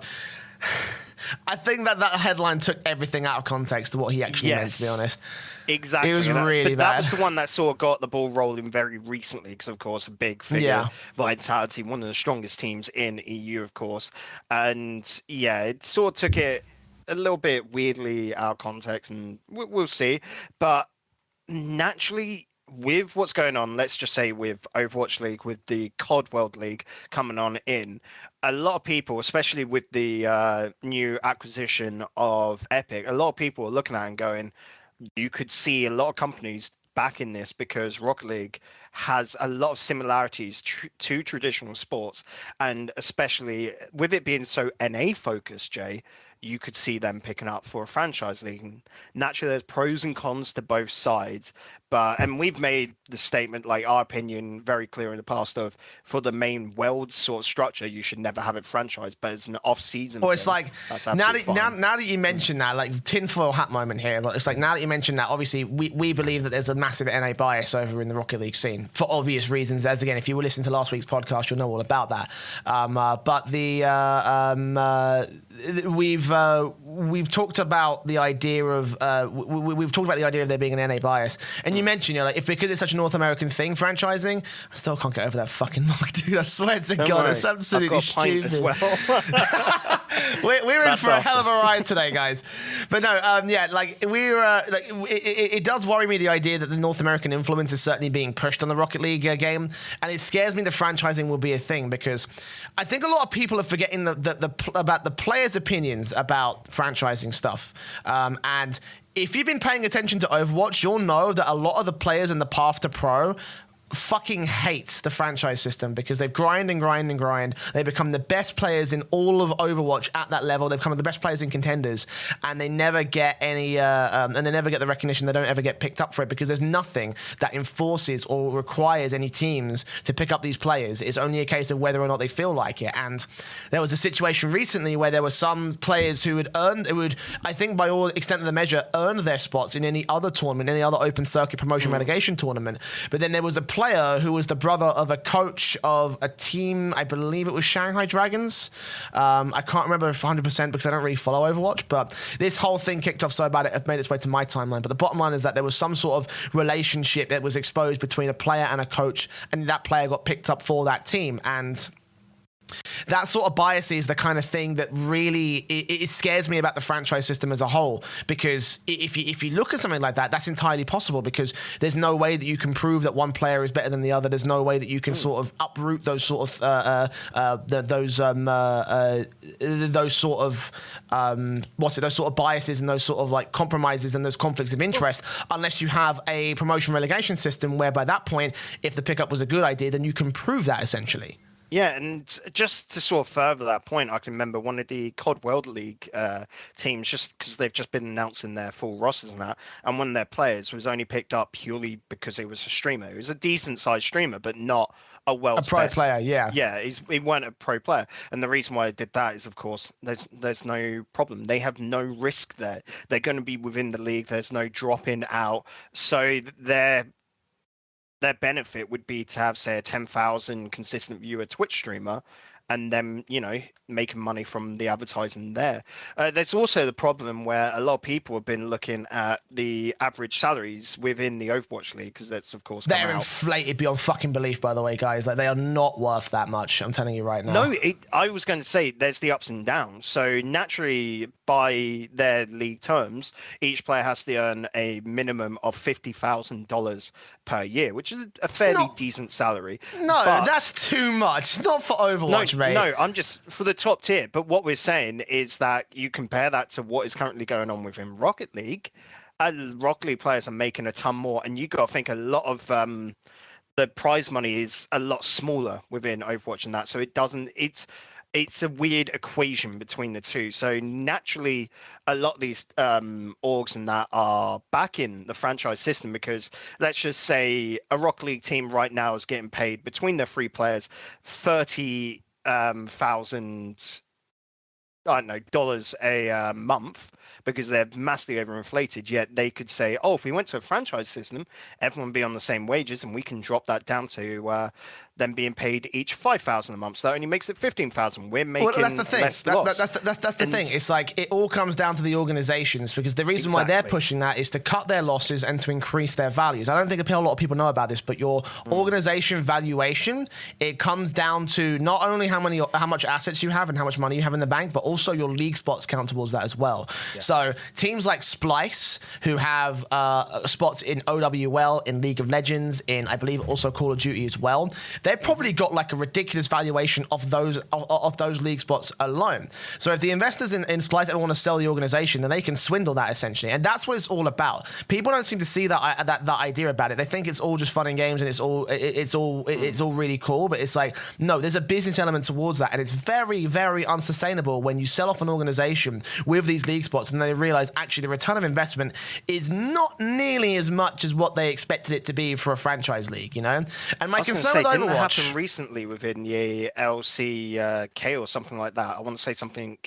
I think that headline took everything out of context to what he actually meant, to be honest. Exactly. It was really bad. That was the one that sort of got the ball rolling very recently, because, of course, a big figure, Vitality, one of the strongest teams in EU, of course. And, yeah, it sort of took it a little bit weirdly out of context, and we'll see. But naturally, with what's going on, let's just say with Overwatch League, with the COD World League coming on in, a lot of people, especially with the new acquisition of Epic, a lot of people are looking at it and going, you could see a lot of companies back in this because Rocket League has a lot of similarities to traditional sports, and especially with it being so NA focused, Jay, you could see them picking up for a franchise league. And naturally, there's pros and cons to both sides. And we've made the statement, like our opinion, very clear in the past of for the main world sort of structure, you should never have it franchised, but it's an off-season. Well, it's like now that you mention that, like tinfoil hat moment here, but it's like now that you mention that, obviously we believe that there's a massive NA bias over in the Rocket League scene for obvious reasons. As again, if you were listening to last week's podcast, you'll know all about that. We've talked about the idea of we've talked about the idea of there being an NA bias, and you mentioned, like, if because it's such a North American thing, franchising, I still can't get over that fucking look, dude. I swear to God, it's absolutely stupid. As well. we're in for a hell of a ride today, guys. But no, it does worry me, the idea that the North American influence is certainly being pushed on the Rocket League game, and it scares me that franchising will be a thing, because I think a lot of people are forgetting about the players' opinions about franchising stuff, and if you've been paying attention to Overwatch, you'll know that a lot of the players in the path to pro fucking hates the franchise system, because they've grind. They become the best players in all of Overwatch at that level. They become the best players in contenders, and they never get any, and they never get the recognition. They don't ever get picked up for it, because there's nothing that enforces or requires any teams to pick up these players. It's only a case of whether or not they feel like it. And there was a situation recently where there were some players who would, I think by all extent of the measure, earned their spots in any other tournament, any other open circuit promotion relegation tournament. But then there was a player who was the brother of a coach of a team, I believe it was Shanghai Dragons. I can't remember 100% because I don't really follow Overwatch, but this whole thing kicked off so bad it made its way to my timeline. But the bottom line is that there was some sort of relationship that was exposed between a player and a coach, and that player got picked up for that team. And that sort of bias is the kind of thing that really it scares me about the franchise system as a whole, because if you look at something like that, that's entirely possible, because there's no way that you can prove that one player is better than the other. There's no way that you can sort of uproot those sort of those sort of biases and those sort of like compromises and those conflicts of interest, unless you have a promotion relegation system where by that point, if the pickup was a good idea, then you can prove that essentially. Yeah, and just to sort of further that point, I can remember one of the COD World League teams, just because they've just been announcing their full rosters and that, and one of their players was only picked up purely because he was a streamer. He was a decent-sized streamer, but not a world's pro best player, yeah. Yeah, he weren't a pro player. And the reason why I did that is, of course, there's no problem. They have no risk there. They're going to be within the league. There's no drop-in out. So their benefit would be to have, say, a 10,000 consistent viewer Twitch streamer, and then, making money from the advertising there. There's also the problem where a lot of people have been looking at the average salaries within the Overwatch League, because that's, of course, they're inflated beyond fucking belief, by the way, guys. Like, they are not worth that much. I'm telling you right now. No, I was going to say there's the ups and downs. So naturally, by their league terms, each player has to earn a minimum of $50,000 per year, which is a fairly decent salary. No, that's too much. Not for Overwatch, mate. No, I'm just for the top tier. But what we're saying is that you compare that to what is currently going on within Rocket League. Rocket League players are making a ton more, and you got to think a lot of the prize money is a lot smaller within Overwatch and that. So it's a weird equation between the two. So naturally, a lot of these orgs and that are backing the franchise system, because let's just say a Rocket League team right now is getting paid between their three players $30,000 dollars a month, because they're massively overinflated. Yet they could say, if we went to a franchise system, everyone would be on the same wages, and we can drop that down to then being paid each 5,000 a month. So that only makes it 15,000. We're making that's the thing. less loss. That's the thing. It's like it all comes down to the organizations, because the reason why they're pushing that is to cut their losses and to increase their values. I don't think a lot of people know about this, but your organization valuation, it comes down to not only how much assets you have and how much money you have in the bank, but also your league spots count towards that as well. Yes. So teams like Splice, who have spots in OWL, in League of Legends, in I believe also Call of Duty as well, they've probably got like a ridiculous valuation of those league spots alone. So if the investors in Splice ever want to sell the organization, then they can swindle that essentially, and that's what it's all about. People don't seem to see that idea about it. They think it's all just fun and games and it's all really cool, but it's like, no, there's a business element towards that, and it's very, very unsustainable when you sell off an organization with these league spots and they realize actually the return of investment is not nearly as much as what they expected it to be for a franchise league, you know? And my concern with Overwatch... Didn't that happen recently within the LCK or something like that? I want to say something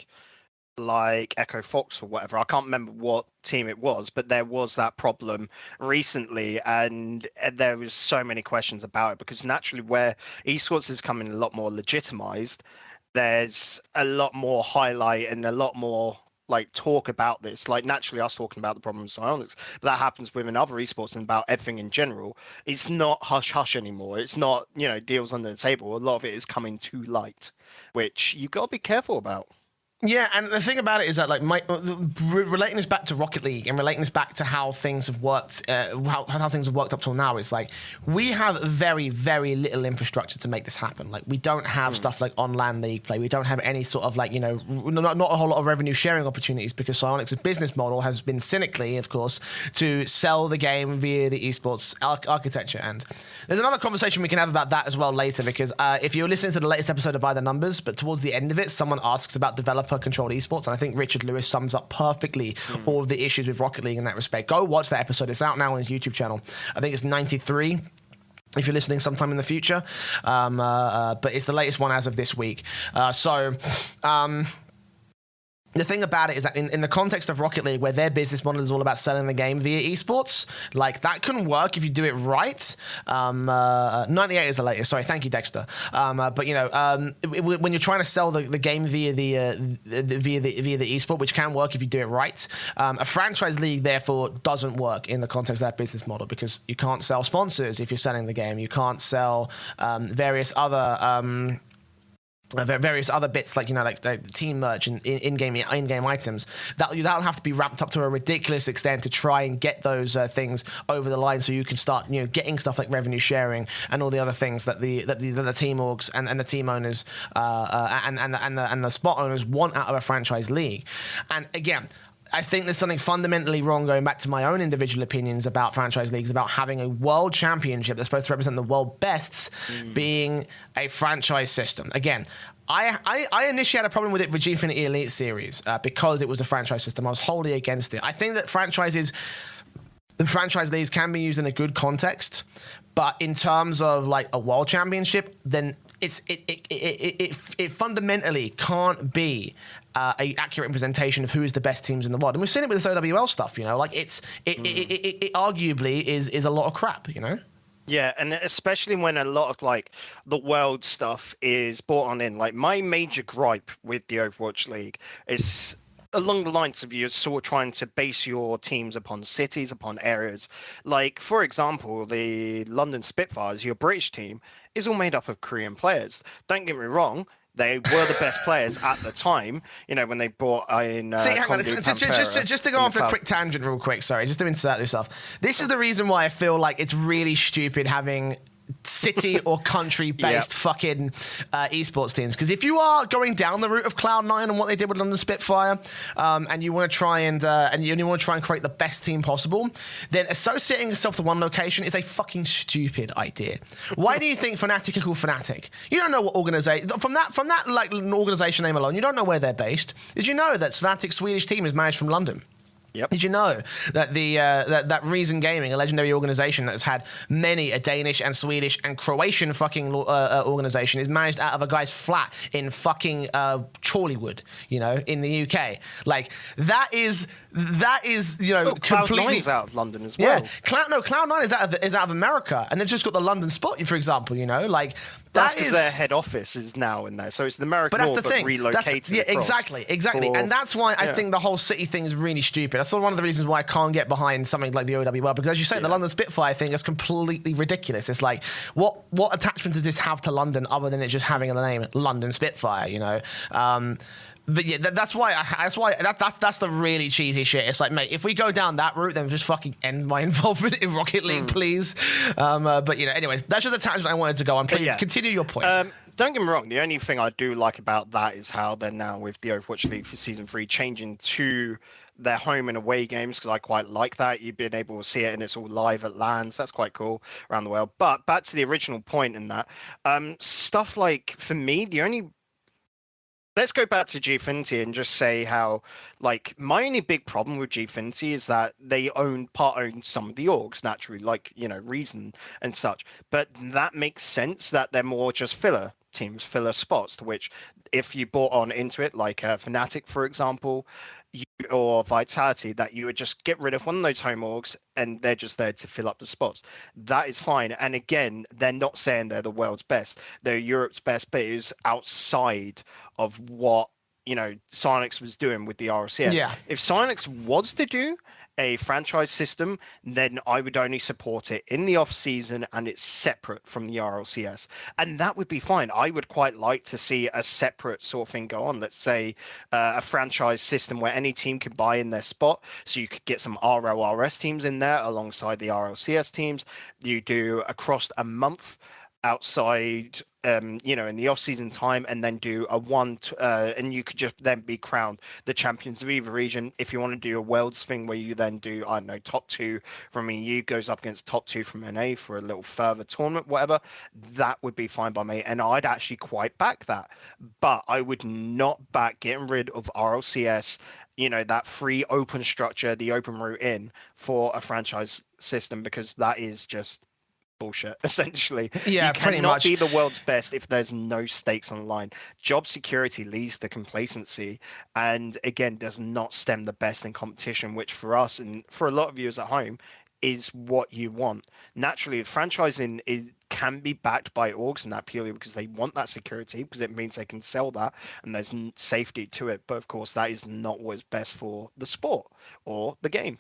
like Echo Fox or whatever. I can't remember what team it was, but there was that problem recently, and there was so many questions about it, because naturally where esports is coming a lot more legitimized, there's a lot more highlight and a lot more like talk about this. Like naturally us talking about the problem of Psyonix, but that happens within other esports and about everything in general. It's not hush hush anymore. It's not, you know, deals under the table. A lot of it is coming too light, which you got to be careful about. Yeah, and the thing about it is that, like, relating this back to Rocket League and relating this back to how things have worked, how things have worked up till now, it's like we have very, very little infrastructure to make this happen. Like, we don't have stuff like on-land league play. We don't have any sort of, like, you know, not a whole lot of revenue sharing opportunities, because Psyonix's business model has been cynically, of course, to sell the game via the esports architecture. And there's another conversation we can have about that as well later, because if you're listening to the latest episode of By the Numbers, but towards the end of it, someone asks about developer-controlled esports, and I think Richard Lewis sums up perfectly all of the issues with Rocket League in that respect. Go watch that episode. It's out now on his YouTube channel. I think it's 93. If you're listening sometime in the future, but it's the latest one as of this week. The thing about it is that in the context of Rocket League, where their business model is all about selling the game via esports, like that can work if you do it right. 98 is the latest. Sorry, thank you, Dexter. But you know, when you're trying to sell the game via the esport, which can work if you do it right, a franchise league therefore doesn't work in the context of that business model, because you can't sell sponsors if you're selling the game. You can't sell various other bits, like, you know, like the team merch and in-game items that'll have to be ramped up to a ridiculous extent to try and get those things over the line, so you can start, you know, getting stuff like revenue sharing and all the other things that the team orgs and the team owners and the spot owners want out of a franchise league. And again, I think there's something fundamentally wrong, going back to my own individual opinions about franchise leagues, about having a world championship that's supposed to represent the world bests being a franchise system. Again, I initially had a problem with it with Gfinity Elite Series because it was a franchise system. I was wholly against it. I think that franchise leagues can be used in a good context, but in terms of like a world championship, then it fundamentally can't be a accurate representation of who is the best teams in the world. And we've seen it with this OWL stuff, you know, like it arguably is a lot of crap, you know? Yeah, and especially when a lot of like the world stuff is brought on in. Like my major gripe with the Overwatch League is along the lines of you sort of trying to base your teams upon cities, upon areas. Like, for example, the London Spitfires, your British team, is all made up of Korean players. Don't get me wrong. They were the best players at the time, you know, when they brought in... See, hang on, just to go off a quick tangent real quick, sorry, just to insert this off. This is the reason why I feel like it's really stupid having city or country-based fucking esports teams. Because if you are going down the route of Cloud9 and what they did with London Spitfire, and you want to try and you want to try and create the best team possible, then associating yourself to one location is a fucking stupid idea. Why do you think Fnatic are called Fnatic? You don't know what organization from that like organization name alone. You don't know where they're based. Did you know that Fnatic's Swedish team is managed from London? Yep. Did you know that that Reason Gaming, a legendary organization that has had many a Danish and Swedish and Croatian fucking organization, is managed out of a guy's flat in fucking Chorleywood, you know, in the UK? Like that is you know, completely Cloud9's out of London as well. Yeah, Cloud9 is out of America, and they've just got the London spot, for example. You know, like That's because their head office is now in there, so it's the American but that's the thing. relocated. Exactly, and that's why I think the whole city thing is really stupid. That's one of the reasons why I can't get behind something like the OWL, because as you say, the London Spitfire thing is completely ridiculous. It's like, what attachment does this have to London other than it just having the name London Spitfire? You know. But yeah, that's the really cheesy shit. It's like, mate, if we go down that route, then just fucking end my involvement in Rocket League, please. But you know, anyways, that's just a tangent I wanted to go on. Please continue your point. Don't get me wrong. The only thing I do like about that is how they're now with the Overwatch League for Season 3 changing to their home and away games, because I quite like that. You've been able to see it and it's all live at LANs. That's quite cool around the world. But back to the original point in that, stuff like, for me, let's go back to Gfinity and just say how, like, my only big problem with Gfinity is that they part own some of the orgs, naturally, like, you know, Reason and such. But that makes sense that they're more just filler teams, filler spots, to which if you bought on into it, like Fnatic, for example, or Vitality, that you would just get rid of one of those home orgs and they're just there to fill up the spots. That is fine. And again, they're not saying they're the world's best. They're Europe's best, but it is outside of what, you know, Psyonix was doing with the RLCS. Yeah. If Psyonix was to do a franchise system, then I would only support it in the off season and it's separate from the RLCS, and that would be fine. I would quite like to see a separate sort of thing go on. Let's say a franchise system where any team could buy in their spot, so you could get some RLRS teams in there alongside the RLCS teams. You do across a month outside, you know, in the off-season time, and then do and you could just then be crowned the champions of either region. If you want to do a worlds thing where you then do, I don't know, top 2 from EU goes up against top 2 from NA for a little further tournament, whatever, that would be fine by me, and I'd actually quite back that. But I would not back getting rid of RLCS, you know, that free open structure, the open route in, for a franchise system, because that is just bullshit, essentially. Yeah, pretty much. You cannot be the world's best if there's no stakes on the line. Job security leads to complacency, and again, does not stem the best in competition, which for us and for a lot of viewers at home is what you want. Naturally, franchising can be backed by orgs, and that purely because they want that security, because it means they can sell that and there's safety to it. But of course, that is not what is best for the sport or the game.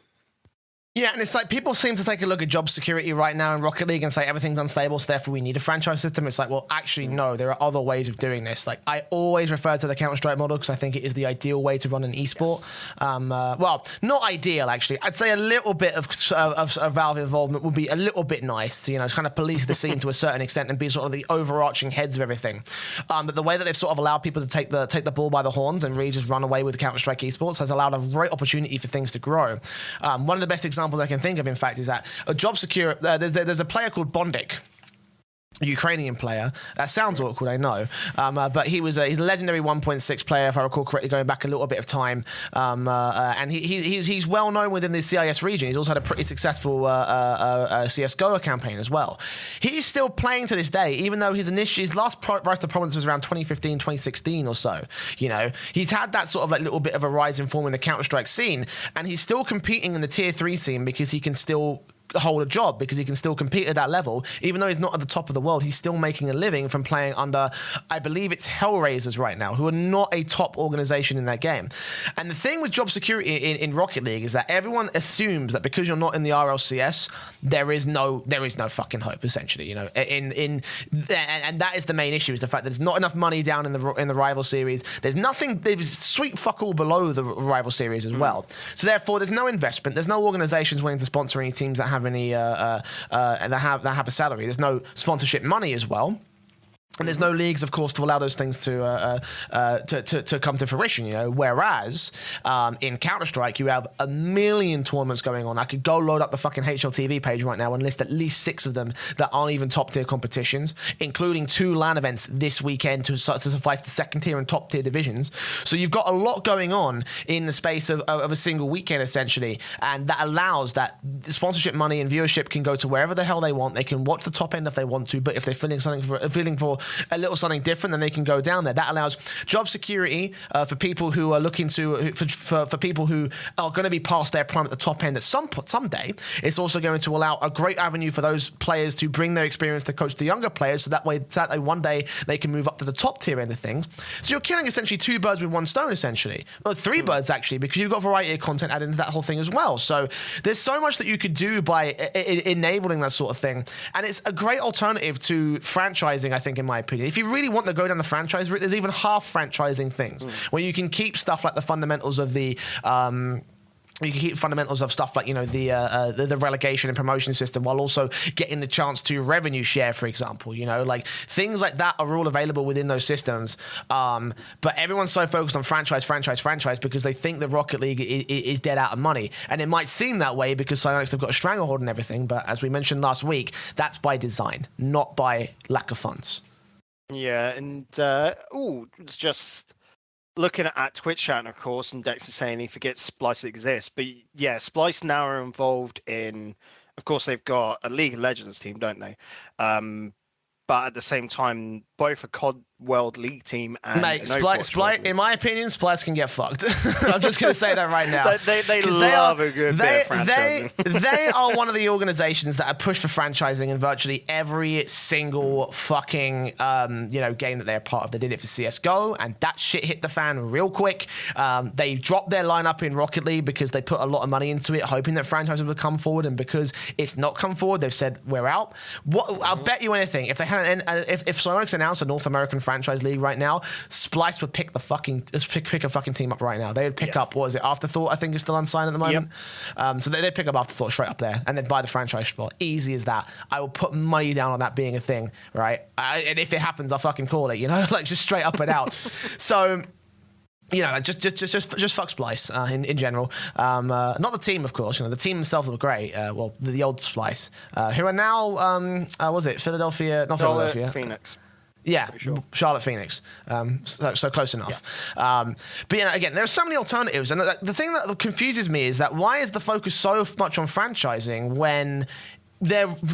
Yeah, and it's like people seem to take a look at job security right now in Rocket League and say everything's unstable, so therefore we need a franchise system. It's like, well, actually, no, there are other ways of doing this. Like, I always refer to the Counter-Strike model because I think it is the ideal way to run an esport. Yes. Well, not ideal, actually. I'd say a little bit of Valve involvement would be a little bit nice to, you know, kind of police the scene to a certain extent and be sort of the overarching heads of everything. But the way that they've sort of allowed people to take the ball by the horns and really just run away with Counter-Strike esports has allowed a great opportunity for things to grow. One of the best examples I can think of, in fact, is that a job secure. There's a player called Bondik, a Ukrainian player. That sounds awkward, I know, but he's a legendary 1.6 player, if I recall correctly, going back a little bit of time. And he's well known within the CIS region. He's also had a pretty successful CS:GO campaign as well. He's still playing to this day, even though his last rise to prominence was around 2015, 2016 or so. You know, he's had that sort of like little bit of a rise in form in the Counter-Strike scene, and he's still competing in the tier 3 scene because he can still hold a job, because he can still compete at that level. Even though he's not at the top of the world, he's still making a living from playing under, I believe it's Hellraisers right now, who are not a top organization in that game. And the thing with job security in Rocket League is that everyone assumes that because you're not in the RLCS, there is no fucking hope, essentially. You know, and that is the main issue, is the fact that there's not enough money down in the rival series. There's sweet fuck all below the rival series as well. So therefore, there's no investment. There's no organizations willing to sponsor any teams that have any that have a salary. There's no sponsorship money as well. And there's no leagues, of course, to allow those things to come to fruition, you know. Whereas in Counter-Strike, you have a million tournaments going on. I could go load up the fucking HLTV page right now and list at least 6 of them that aren't even top-tier competitions, including 2 LAN events this weekend to suffice the second-tier and top-tier divisions. So you've got a lot going on in the space of a single weekend, essentially, and that allows that sponsorship money and viewership can go to wherever the hell they want. They can watch the top end if they want to, but if they're feeling for a little something different, then they can go down there. That allows job security for people who are looking to, for people who are going to be past their prime at the top end at someday. It's also going to allow a great avenue for those players to bring their experience to coach the younger players, so that way one day they can move up to the top tier end of things. So you're killing essentially two birds with one stone, essentially. Or three birds, actually, because you've got variety of content added into that whole thing as well. So there's so much that you could do by enabling that sort of thing. And it's a great alternative to franchising, I think, in my opinion. If you really want to go down the franchise route, there's even half franchising things where you can keep stuff like the fundamentals of the... you can keep fundamentals of stuff like, the relegation and promotion system, while also getting the chance to revenue share, for example. Like things like that are all available within those systems. But everyone's so focused on franchise because they think the Rocket League is dead out of money. And it might seem that way because Psyonix have got a stranglehold and everything. But as we mentioned last week, that's by design, not by lack of funds. Yeah, and it's just... looking at Twitch chat, of course, and Dex is saying he forgets Splice exists. But yeah, Splice now are involved in, of course, they've got a League of Legends team, don't they? But at the same time, both a COD World League team and Splice, in my opinion, Splice can get fucked. I'm just going to say that right now. They love a good bit of franchising. They are one of the organizations that have pushed for franchising in virtually every single fucking game that they're part of. They did it for CSGO, and that shit hit the fan real quick. They dropped their lineup in Rocket League because they put a lot of money into it, hoping that franchising would come forward, and because it's not come forward, they've said, we're out. I'll bet you anything. If Psyonix announced a North American franchise league right now, Splice would pick a fucking team up right now. They would pick up, what is it, Afterthought, I think is still unsigned at the moment. So they'd pick up Afterthought straight up there, and then buy the franchise spot. Easy as that. I will put money down on that being a thing, right? And if it happens, I'll fucking call it, like just straight up and out. So... just fuck Splice in general. Not the team, of course. The team themselves were great. The old Splice, who are now, was it Philadelphia? Not Philadelphia. Phoenix. Yeah, sure. Charlotte Phoenix. So close enough. Yeah. But again, there are so many alternatives, and the thing that confuses me is that why is the focus so much on franchising when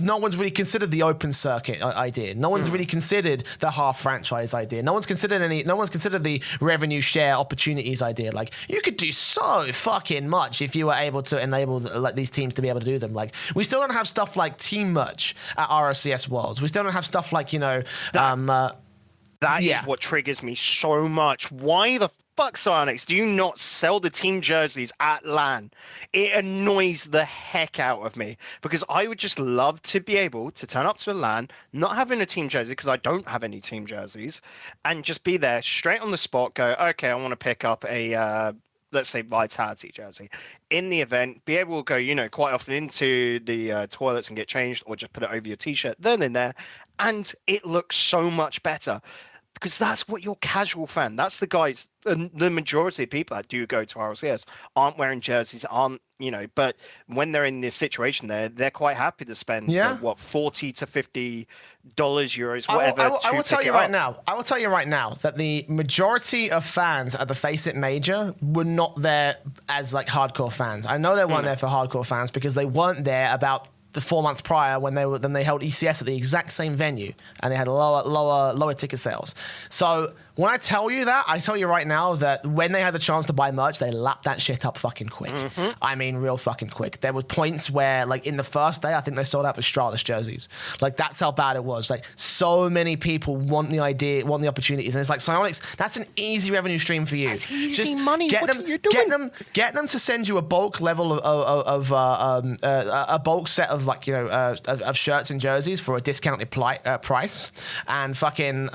no one's really considered the open circuit idea. No one's really considered the half franchise idea. No one's considered the revenue share opportunities idea. Like, you could do so fucking much if you were able to enable these teams to be able to do them. Like, we still don't have stuff like team merch at RLCS Worlds. We still don't have stuff like that is what triggers me so much. Why the fuck, Psyonix, do you not sell the team jerseys at LAN? It annoys the heck out of me, because I would just love to be able to turn up to a LAN, not having a team jersey, because I don't have any team jerseys, and just be there straight on the spot, go, okay, I want to pick up a... let's say Vitality jersey in the event, be able to go, quite often into the toilets and get changed, or just put it over your t-shirt, then in there, and it looks so much better. Because that's what your casual fan, that's the guys, the majority of people that do go to RLCS aren't wearing jerseys, but when they're in this situation, they're quite happy to spend, $40 to $50, euros, whatever. I will tell you right now. I will tell you right now that the majority of fans at the Face It Major were not there as like hardcore fans. I know they weren't there for hardcore fans because they weren't there about the 4 months prior when they held ECS at the exact same venue, and they had lower ticket sales. So when I tell you that, I tell you right now that when they had the chance to buy merch, they lapped that shit up fucking quick. I mean, real fucking quick. There were points where, like, in the first day, I think they sold out for Stratus jerseys. Like, that's how bad it was. Like, so many people want the opportunities, and it's like, Psyonix, that's an easy revenue stream for you. That's easy money. What are you doing? Get them to send you a bulk level of a bulk set of of shirts and jerseys for a discounted price, and fucking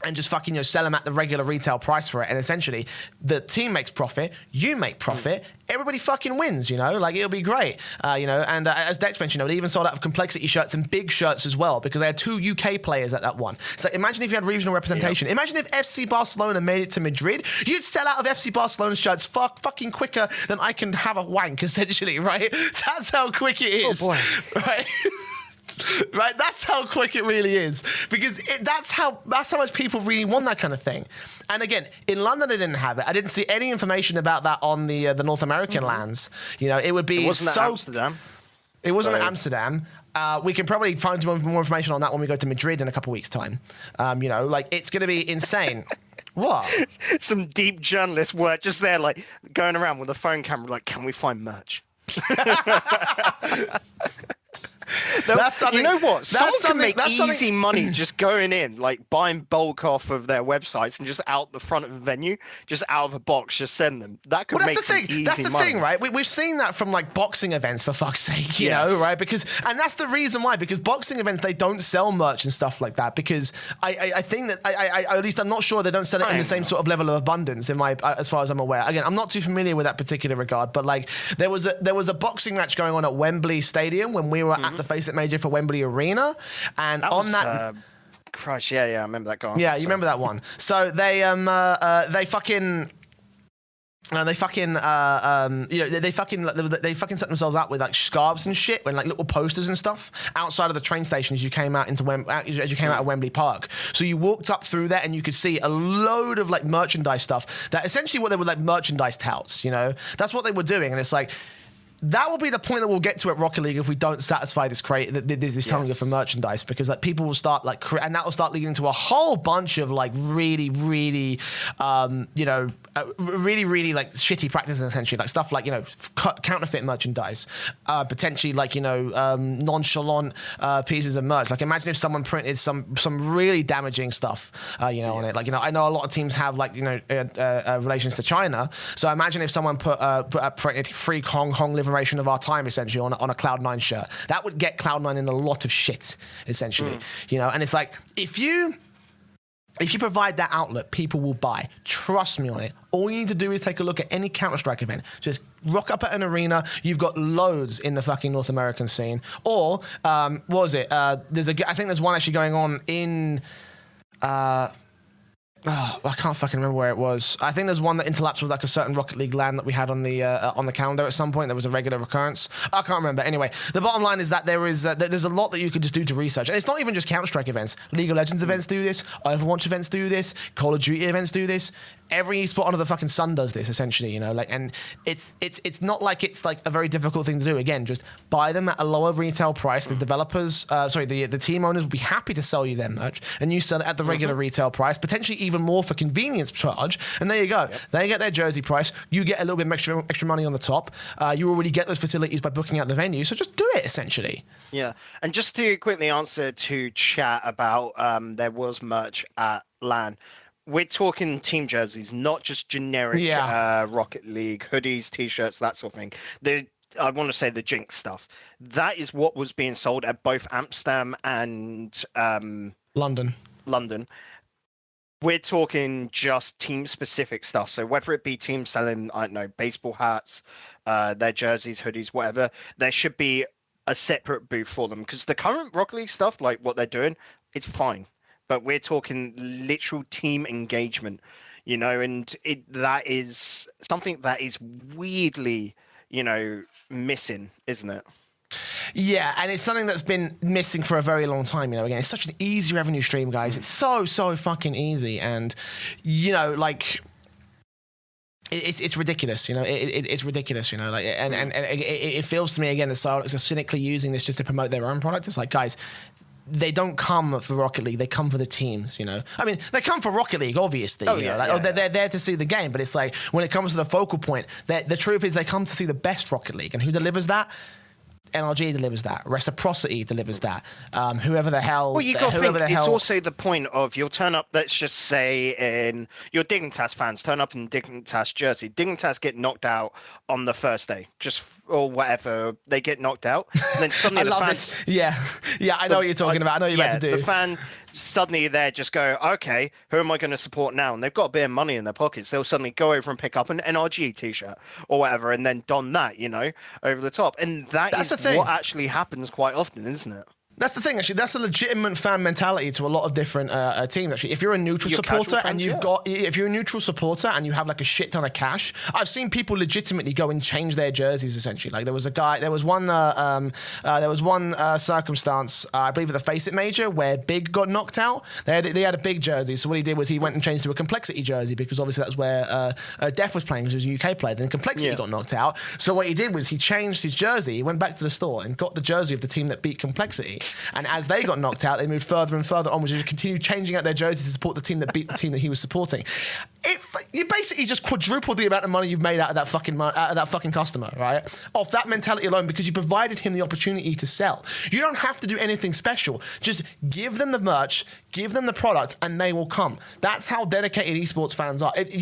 and just fucking sell them at the regular retail price for it, and essentially the team makes profit, you make profit, everybody fucking wins. Like, it'll be great. And as Dex mentioned, they even sold out of complexity shirts and big shirts as well, because they had 2 UK players at that one. So imagine if you had regional representation. Imagine if FC Barcelona made it to Madrid. You'd sell out of FC Barcelona shirts fucking quicker than I can have a wank, essentially, right? That's how quick it is. Oh boy. Right? Right, that's how quick it really is, because that's how much people really want that kind of thing. And again, in London they didn't have it. I didn't see any information about that on the North American lands. It would be Amsterdam. It wasn't at Amsterdam. we can probably find more information on that when we go to Madrid in a couple of weeks' time. Like it's going to be insane. What? Some deep journalist work just there, like going around with a phone camera, like, can we find merch? That's something, you know what? Someone can make easy something... money just going in, like buying bulk off of their websites and just out the front of the venue, just out of a box, just send them. That could make some easy money. That's the thing, right? We've seen that from like boxing events, for fuck's sake, you know, right? And that's the reason why, because boxing events, they don't sell merch and stuff like that, because I think that, at least I'm not sure they don't sell it in the same sort of level of abundance, as far as I'm aware. Again, I'm not too familiar with that particular regard, but like there was a boxing match going on at Wembley Stadium when we were at the Face It Major for Wembley Arena, and Christ, yeah, I remember that guy. Yeah, you remember that one. So they fucking set themselves up with like scarves and shit and like little posters and stuff outside of the train station as you came out of Wembley Park. So you walked up through there and you could see a load of like merchandise stuff that essentially what they were like merchandise touts, you know? That's what they were doing, and it's like, that will be the point that we'll get to at Rocket League if we don't satisfy this hunger for merchandise, because like people will start like, and that will start leading to a whole bunch of like really like shitty practices, essentially, like stuff like, you know, counterfeit merchandise, potentially like, you know, nonchalant pieces of merch. Like imagine if someone printed some really damaging stuff, on it. Like, you know, I know a lot of teams have like, you know, relations to China. So imagine if someone printed "Free Hong Kong Liberation of Our Time" essentially on a Cloud9 shirt. That would get Cloud9 in a lot of shit, essentially. You know, and it's like, if you provide that outlet, people will buy. Trust me on it. All you need to do is take a look at any Counter-Strike event. Just rock up at an arena. You've got loads in the fucking North American scene. Or, what was it? I think there's one actually going on in... I can't fucking remember where it was. I think there's one that interlaps with like a certain Rocket League LAN that we had on the calendar at some point. There was a regular recurrence. I can't remember. Anyway, the bottom line is that there's a lot that you could just do to research. And it's not even just Counter-Strike events. League of Legends events do this. Overwatch events do this. Call of Duty events do this. Every esport under the fucking sun does this, essentially, you know, like, and it's not like it's like a very difficult thing to do. Again, just buy them at a lower retail price. The developers, the team owners will be happy to sell you their merch, and you sell it at the regular retail price, potentially even more for convenience charge. And there you go. Yep. They get their jersey price. You get a little bit of extra money on the top. You already get those facilities by booking out the venue. So just do it, essentially. Yeah. And just to quickly answer to chat about there was merch at LAN. We're talking team jerseys, not just generic Rocket League hoodies, T-shirts, that sort of thing. I want to say the Jinx stuff. That is what was being sold at both Amsterdam and London. We're talking just team-specific stuff. So whether it be teams selling, I don't know, baseball hats, their jerseys, hoodies, whatever, there should be a separate booth for them. Because the current Rocket League stuff, like what they're doing, it's fine. But we're talking literal team engagement, you know, and that is something that is weirdly, you know, missing, isn't it? Yeah, and it's something that's been missing for a very long time, you know. Again, it's such an easy revenue stream, guys. It's so fucking easy. And, you know, like... It's ridiculous, you know. It's ridiculous, you know. Like, and it feels to me again that Silence are cynically using this just to promote their own product. It's like, guys, they don't come for Rocket League. They come for the teams, you know. I mean, they come for Rocket League, obviously. They're there to see the game. But it's like, when it comes to the focal point, the truth is they come to see the best Rocket League. And who delivers that? NRG delivers that. Reciprocity delivers that. Whoever the hell... Well, you got to think, it's also the point of you'll turn up, let's just say, in your Dignitas fans, turn up in Dignitas jersey. Dignitas get knocked out on the first day, or whatever. They get knocked out. And then suddenly the fans... Yeah, I know what you're talking about. I know what you're about to do. The fan... Suddenly they just go, okay, who am I going to support now? And they've got a bit of money in their pockets. They'll suddenly go over and pick up an NRG t-shirt or whatever and then don that, you know, over the top. And that is what actually happens quite often, isn't it? That's the thing, actually. That's a legitimate fan mentality to a lot of different teams, actually. If you're a neutral supporter and if you're a neutral supporter and you have like a shit ton of cash, I've seen people legitimately go and change their jerseys, essentially. Like there was one circumstance, I believe at the Face It Major, where Big got knocked out. They had a Big jersey. So what he did was he went and changed to a Complexity jersey, because obviously that's where Def was playing, because he was a UK player. Then Complexity got knocked out. So what he did was he changed his jersey. He went back to the store and got the jersey of the team that beat Complexity. And as they got knocked out, they moved further and further onwards and continued changing out their jerseys to support the team that beat the team that he was supporting. You basically just quadrupled the amount of money you've made out of that fucking customer, right? Off that mentality alone, because you provided him the opportunity to sell. You don't have to do anything special. Just give them the merch, give them the product, and they will come. That's how dedicated esports fans are. If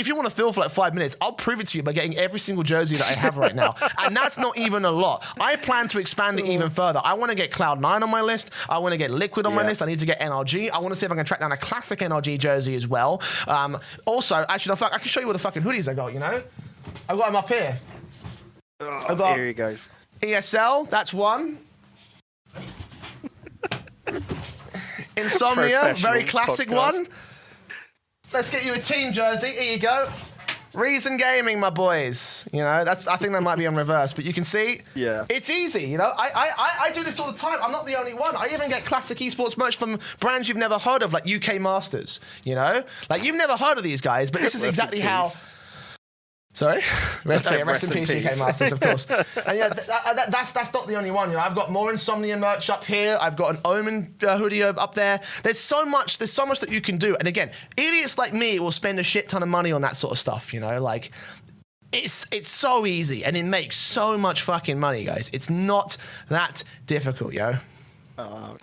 you want to fill for like 5 minutes, I'll prove it to you by getting every single jersey that I have right now. And that's not even a lot. I plan to expand it even further. I want to get Cloud9 on my list. I want to get Liquid on my list. I need to get NRG. I want to see if I can track down a classic NRG jersey as well. Also, actually, I can show you all the fucking hoodies I got, you know? I've got them up here. Here he goes. ESL, that's one. Insomnia, very classic one. Let's get you a team jersey. Here you go. Reason Gaming, my boys. You know, I think that might be on reverse, but you can see, it's easy. You know, I do this all the time. I'm not the only one. I even get classic esports merch from brands you've never heard of, like UK Masters. You know, like you've never heard of these guys, but this is exactly how. Sorry? Rest in peace, UK Masters, of course. And yeah, that's not the only one. You know, I've got more Insomnia merch up here. I've got an Omen hoodie up there. There's so much that you can do. And again, idiots like me will spend a shit ton of money on that sort of stuff, you know? Like, it's so easy, and it makes so much fucking money, guys. It's not that difficult, yo.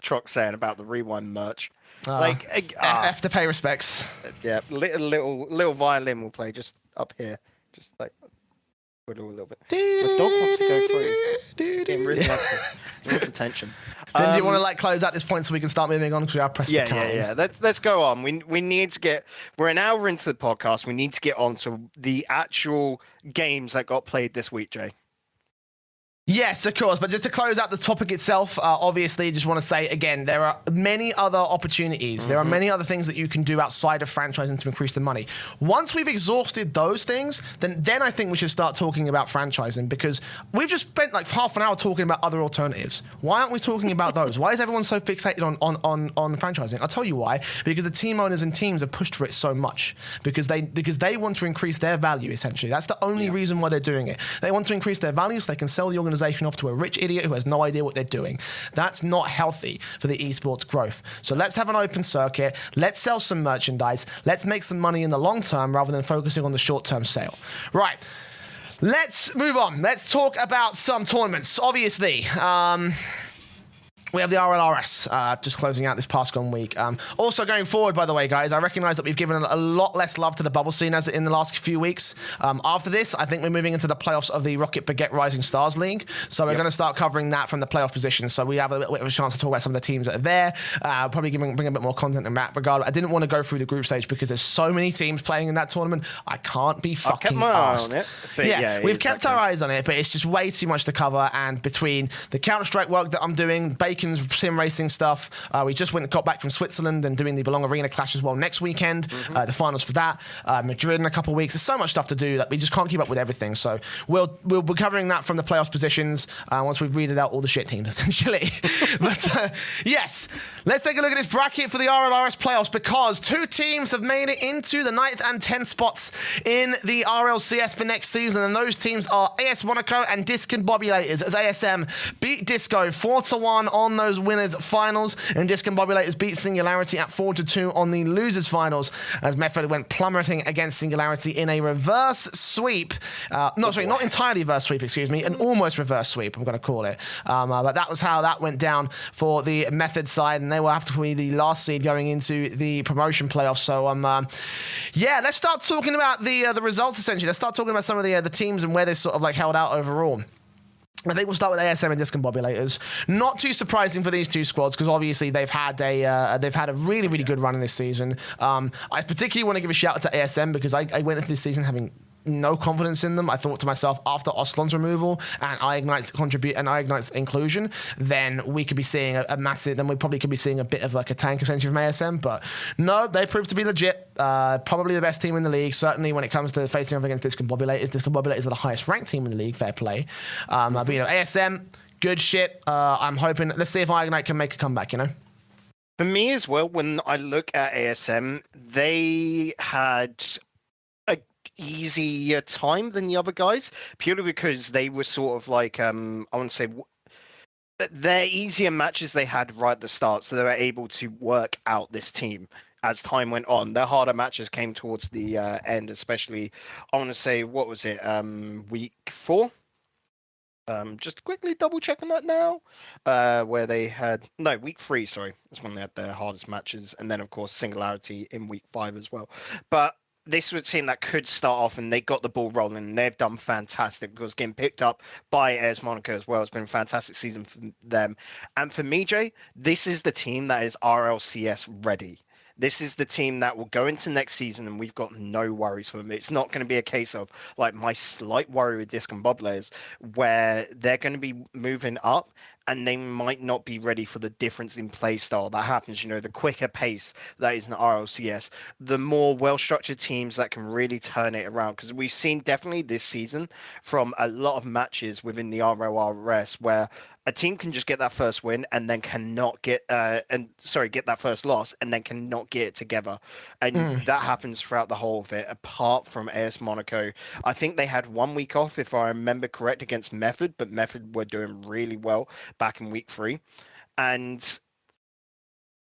Troc saying about the Rewind merch. F to pay respects. Yeah, little violin will play just up here. Just like a little bit. The dog wants to go through. He really wants attention. Then do you want to like close out this point so we can start moving on, because we are pressed for time? Yeah. Let's go on. We need to get. We're an hour into the podcast. We need to get on to the actual games that got played this week, Jay. Yes, of course. But just to close out the topic itself, obviously, just want to say, again, there are many other opportunities. Mm-hmm. There are many other things that you can do outside of franchising to increase the money. Once we've exhausted those things, then I think we should start talking about franchising, because we've just spent like half an hour talking about other alternatives. Why aren't we talking about those? Why is everyone so fixated on franchising? I'll tell you why. Because the team owners and teams have pushed for it so much. Because they want to increase their value, essentially. That's the only reason why they're doing it. They want to increase their value so they can sell the organization off to a rich idiot who has no idea what they're doing. That's not healthy for the esports growth. So let's have an open circuit. Let's sell some merchandise. Let's make some money in the long term rather than focusing on the short-term sale. Right. Let's move on. Let's talk about some tournaments. Obviously, we have the RLRS just closing out this past gone week. Also going forward, by the way, guys, I recognise that we've given a lot less love to the bubble scene as in the last few weeks. After this, I think we're moving into the playoffs of the Rocket Baguette Rising Stars League. So we're going to start covering that from the playoff position. So we have a little bit of a chance to talk about some of the teams that are there. Probably bring a bit more content in that regard. I didn't want to go through the group stage because there's so many teams playing in that tournament. I can't be fucking arsed. We've kept our eyes on it, but it's just way too much to cover. And between the Counter-Strike work that I'm doing, Bacon's sim racing stuff. We just got back from Switzerland and doing the Belong Arena Clash as well next weekend. The finals for that. Madrid in a couple of weeks. There's so much stuff to do that we just can't keep up with everything. So we'll be covering that from the playoffs positions once we've readed out all the shit teams, essentially. But yes, let's take a look at this bracket for the RLRS Playoffs, because two teams have made it into the 9th and 10th spots in the RLCS for next season, and those teams are AS Monaco and Discombobulators, as ASM beat Disco 4-1 on those winners finals, and Discombobulators beat Singularity at 4-2 on the losers finals, as Method went plummeting against Singularity in a reverse sweep. Not entirely reverse sweep, excuse me, an almost reverse sweep, I'm going to call it. But that was how that went down for the Method side, and they will have to be the last seed going into the promotion playoffs. So, let's start talking about the results, essentially. Let's start talking about some of the teams and where they sort of like held out overall. I think we'll start with ASM and Discombobulators. Not too surprising for these two squads, because obviously they've had a really good run in this season. I particularly want to give a shout out to ASM, because I went into this season having no confidence in them. I thought to myself, after Oslon's removal and iignite's inclusion, then we could be seeing a massive. Then we probably could be seeing a bit of like a tank essentially from ASM. But no, they proved to be legit. Probably the best team in the league. Certainly when it comes to facing off against Discombobulators. Discombobulators are the highest ranked team in the league. Fair play. But ASM, good shit. I'm hoping. Let's see if iignite can make a comeback. For me as well, when I look at ASM, they had a easier time than the other guys, purely because they were sort of like, I want to say, their easier matches they had right at the start, so they were able to work out this team as time went on. Their harder matches came towards the end, especially, I want to say, what was it, week 4? Just quickly double checking that now, where they had week 3. Sorry, that's when they had their hardest matches, and then of course Singularity in week 5 as well. But this was a team that could start off, and they got the ball rolling. And they've done fantastic because getting picked up by AS Monaco as well. It's been a fantastic season for them. And for me, Jay, this is the team that is RLCS ready. This is the team that will go into next season, and we've got no worries for them. It's not going to be a case of like my slight worry with Discombobulators, where they're going to be moving up and they might not be ready for the difference in play style that happens. The quicker pace that is in RLCS, the more well-structured teams that can really turn it around. Because we've seen definitely this season from a lot of matches within the RLRS where a team can just get that first win and then cannot get get that first loss and then cannot get it together. And that happens throughout the whole of it, apart from AS Monaco. I think they had 1 week off, if I remember correct, against Method, but Method were doing really well back in week 3. And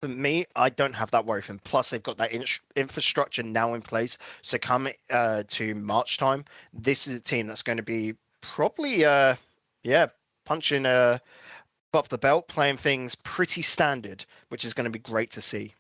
for me, I don't have that worry for them. Plus, they've got that infrastructure now in place. So come to March time, this is a team that's going to be probably, punching above the belt, playing things pretty standard, which is going to be great to see.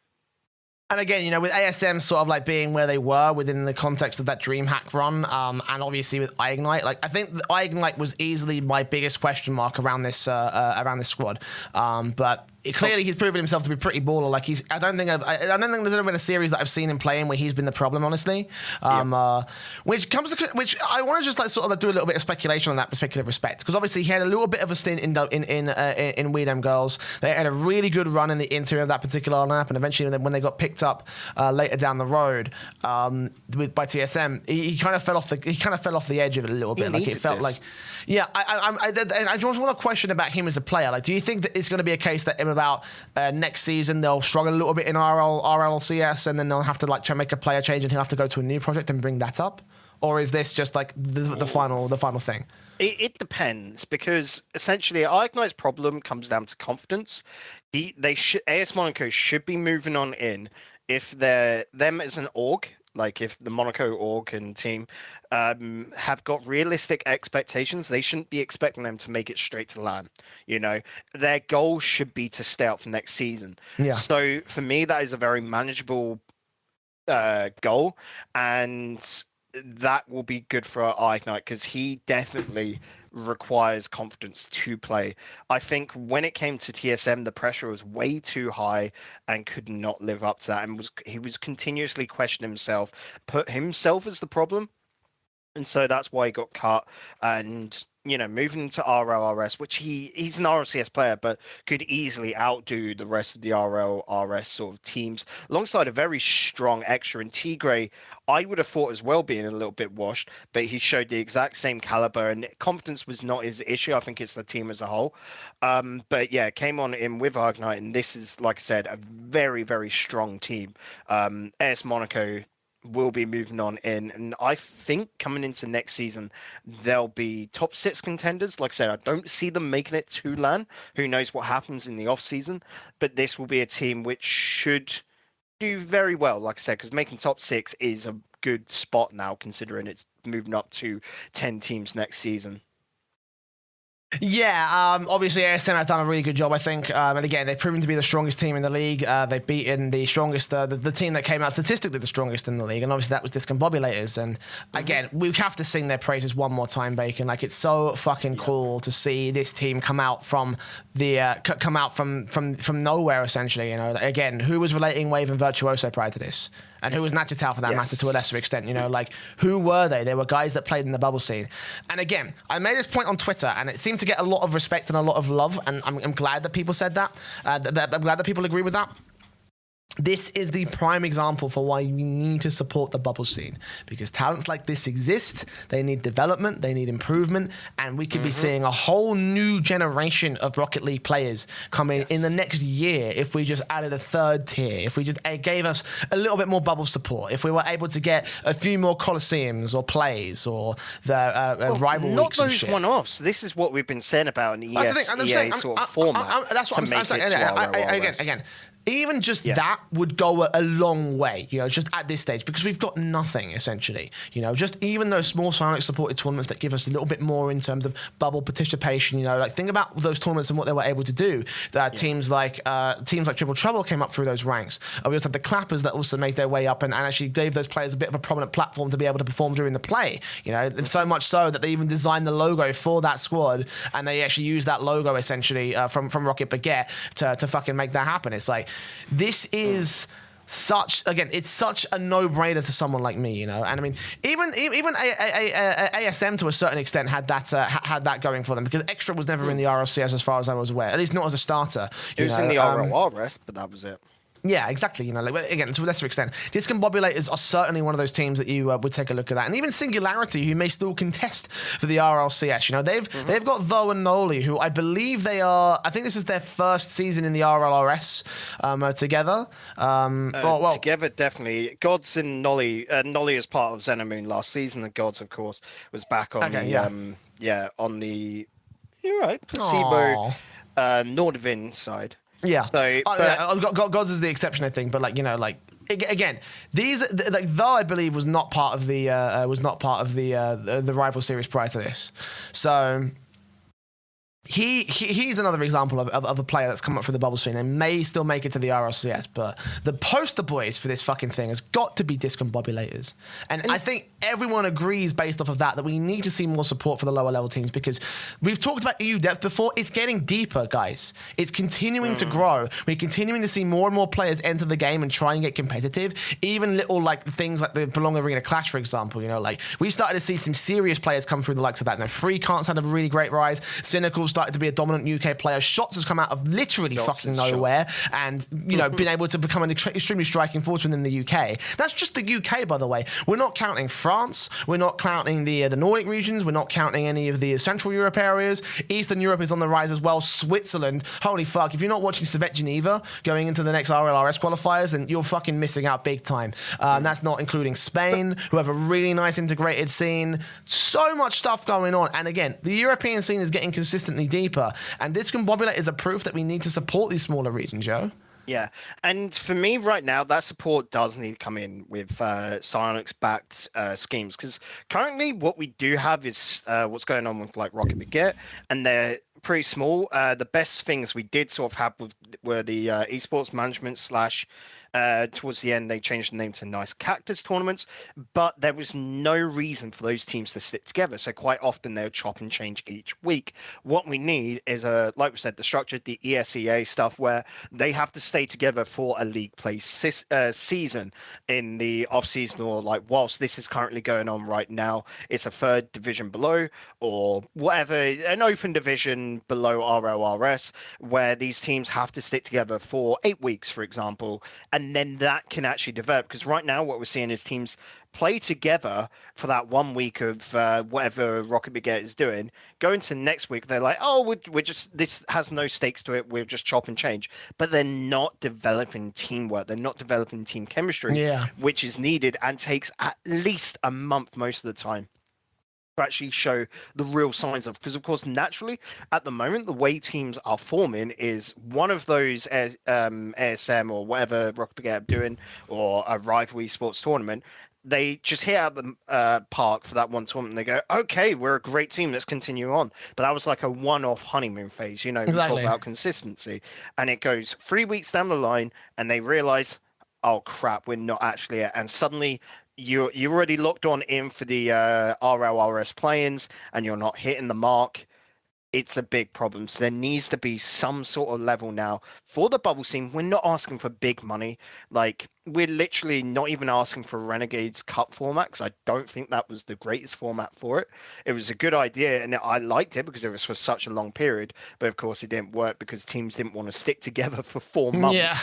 And again, with ASM sort of like being where they were within the context of that DreamHack run, and obviously with iignite, like I think iignite was easily my biggest question mark around this squad. But clearly he's proven himself to be pretty baller. Like I don't think there's ever been a series that I've seen him playing where he's been the problem, honestly. Which I want to just like sort of do a little bit of speculation on that particular respect, because obviously he had a little bit of a stint in We Dem Girls. They had a really good run in the interior of that particular lineup, and eventually when they got picked up later down the road by TSM, he kind of fell off the edge of it a little bit. Like it felt like, I just want to question about him as a player. Like, do you think that it's going to be a case that about next season they'll struggle a little bit in RLCS, and then they'll have to like try to make a player change, and he'll have to go to a new project and bring that up? Or is this just like the final thing? It depends, because essentially iignite's problem comes down to confidence. AS Monaco should be moving on in if them as an org, like if the Monaco org and team have got realistic expectations, they shouldn't be expecting them to make it straight to LAN. Their goal should be to stay out for next season. Yeah. So for me, that is a very manageable goal, and that will be good for iignite, because he definitely requires confidence to play. I think when it came to TSM, the pressure was way too high and could not live up to that, and he was continuously questioning himself, put himself as the problem, and so that's why he got cut. And moving into RLRS, which he's an RLCS player, but could easily outdo the rest of the RLRS sort of teams, alongside a very strong extra. And Tigray, I would have thought as well being a little bit washed, but he showed the exact same caliber, and confidence was not his issue. I think it's the team as a whole. But yeah, came on in with iignite, and this is, like I said, a very, very strong team. AS Monaco will be moving on in, and I think coming into next season they'll be top 6 contenders. Like I said, I don't see them making it to LAN. Who knows what happens in the off season, but this will be a team which should do very well, like I said, because making top 6 is a good spot now, considering it's moving up to 10 teams next season. Yeah, obviously ASM have done a really good job, I think. And again, they've proven to be the strongest team in the league. They've beaten the strongest, the team that came out statistically the strongest in the league, and obviously that was Discombobulators. And again, we have to sing their praises one more time, Bacon. Like, it's so fucking cool to see this team come out from nowhere, essentially. Again, who was relating Wave and Virtuoso prior to this? and who was Nachital for that matter to a lesser extent. You know, like, who were they? They were guys that played in the bubble scene. And again, I made this point on Twitter, and it seemed to get a lot of respect and a lot of love, and I'm glad that people said that. I'm glad that people agree with that. This is the prime example for why we need to support the bubble scene, because talents like this exist. They need development, they need improvement, and we could be seeing a whole new generation of Rocket League players coming in the next year if we just added a third tier, if we just gave us a little bit more bubble support, if we were able to get a few more Colosseums or plays or the rival not weeks and those shit. one-offs. This is what we've been saying about in the EA sort of format. That's what I'm saying. Again. Even just that would go a long way, you know, just at this stage, because we've got nothing, essentially. You know, just even those small Psyonix-supported tournaments that give us a little bit more in terms of bubble participation, you know, like, think about those tournaments and what they were able to do. Teams like Triple Trouble came up through those ranks. We also had the Clappers that also made their way up and actually gave those players a bit of a prominent platform to be able to perform during the play, you know, and so much so that they even designed the logo for that squad, and they actually used that logo, essentially, from Rocket Baguette to fucking make that happen. It's like, this is it's such a no-brainer to someone like me, you know. And I mean, even ASM to a certain extent had that going for them, because Extra was never in the RLCS as far as I was aware, at least not as a starter. It was in the RLRS, but that was it. Yeah, exactly. You know, like, again, to a lesser extent, Discombobulators are certainly one of those teams that you would take a look at that, and even Singularity, who may still contest for the RLCS. You know, they've got Tho and Noli, who I believe I think this is their first season in the RLRS together. Together, definitely. Gods and Noli. Noli is part of Xenomoon last season. The Gods, of course, was back on on the placebo Nordvin side. Yeah. So, Gods is the exception, I think. But, like, you know, like, again, these, like, Tho, I believe, was not part of the rival series prior to this. So he's another example of a player that's come up through the bubble scene and may still make it to the RLCS, but the poster boys for this fucking thing has got to be Discombobulators. And I think everyone agrees based off of that we need to see more support for the lower level teams, because we've talked about EU depth before. It's getting deeper, guys. It's continuing to grow. We're continuing to see more and more players enter the game and try and get competitive. Even little, like, things like the Belong Arena Clash, for example, you know, like, we started to see some serious players come through the likes of that. Now, Free Can't's had a really great rise. Cynical started to be a dominant UK player. Shots has come out of literally fucking nowhere and, you know, been able to become an extremely striking force within the UK. That's just the UK, by the way. We're not counting France. We're not counting the Nordic regions. We're not counting any of the Central Europe areas. Eastern Europe is on the rise as well. Switzerland. Holy fuck. If you're not watching Servette Geneva going into the next RLRS qualifiers, then you're fucking missing out big time. That's not including Spain, who have a really nice integrated scene. So much stuff going on. And again, the European scene is getting consistently deeper, and Discombobulate is a proof that we need to support these smaller regions, Joe. Yeah, and for me right now, that support does need to come in with Psyonix-backed schemes, because currently what we do have is what's going on with, like, Rocket Baguette, and they're pretty small. The best things we did sort of have were the esports management / towards the end, they changed the name to Nice Cactus tournaments, but there was no reason for those teams to stick together. So quite often they'll chop and change each week. What we need is, like we said, the structured, the ESEA stuff, where they have to stay together for a league play season in the off season, or, like, whilst this is currently going on right now, it's a third division below or whatever, an open division below RLRS, where these teams have to stick together for 8 weeks, for example, and then that can actually develop. Because right now what we're seeing is teams play together for that 1 week of whatever Rocket Baguette is doing. Go into next week, they're like, oh, we're just, this has no stakes to it, we'll just chop and change. But they're not developing teamwork, they're not developing team chemistry, which is needed and takes at least a month most of the time to actually show the real signs of. Because, of course, naturally, at the moment, the way teams are forming is one of those ASM or whatever Rocket Baguette are doing, or a rival esports tournament, they just hit out the park for that one tournament and they go, okay, we're a great team, let's continue on. But that was like a one-off honeymoon phase, you know. Exactly. We talk about consistency, and it goes 3 weeks down the line and they realize, oh crap, we're not actually it. And suddenly you're already locked on in for the RLRS play-ins and you're not hitting the mark. it's a big problem. So there needs to be some sort of level now for the bubble scene. We're not asking for big money. Like, we're literally not even asking for Renegades Cup format, because I don't think that was the greatest format for it. It was a good idea, and I liked it because it was for such a long period. But of course, it didn't work because teams didn't want to stick together for 4 months. Yeah.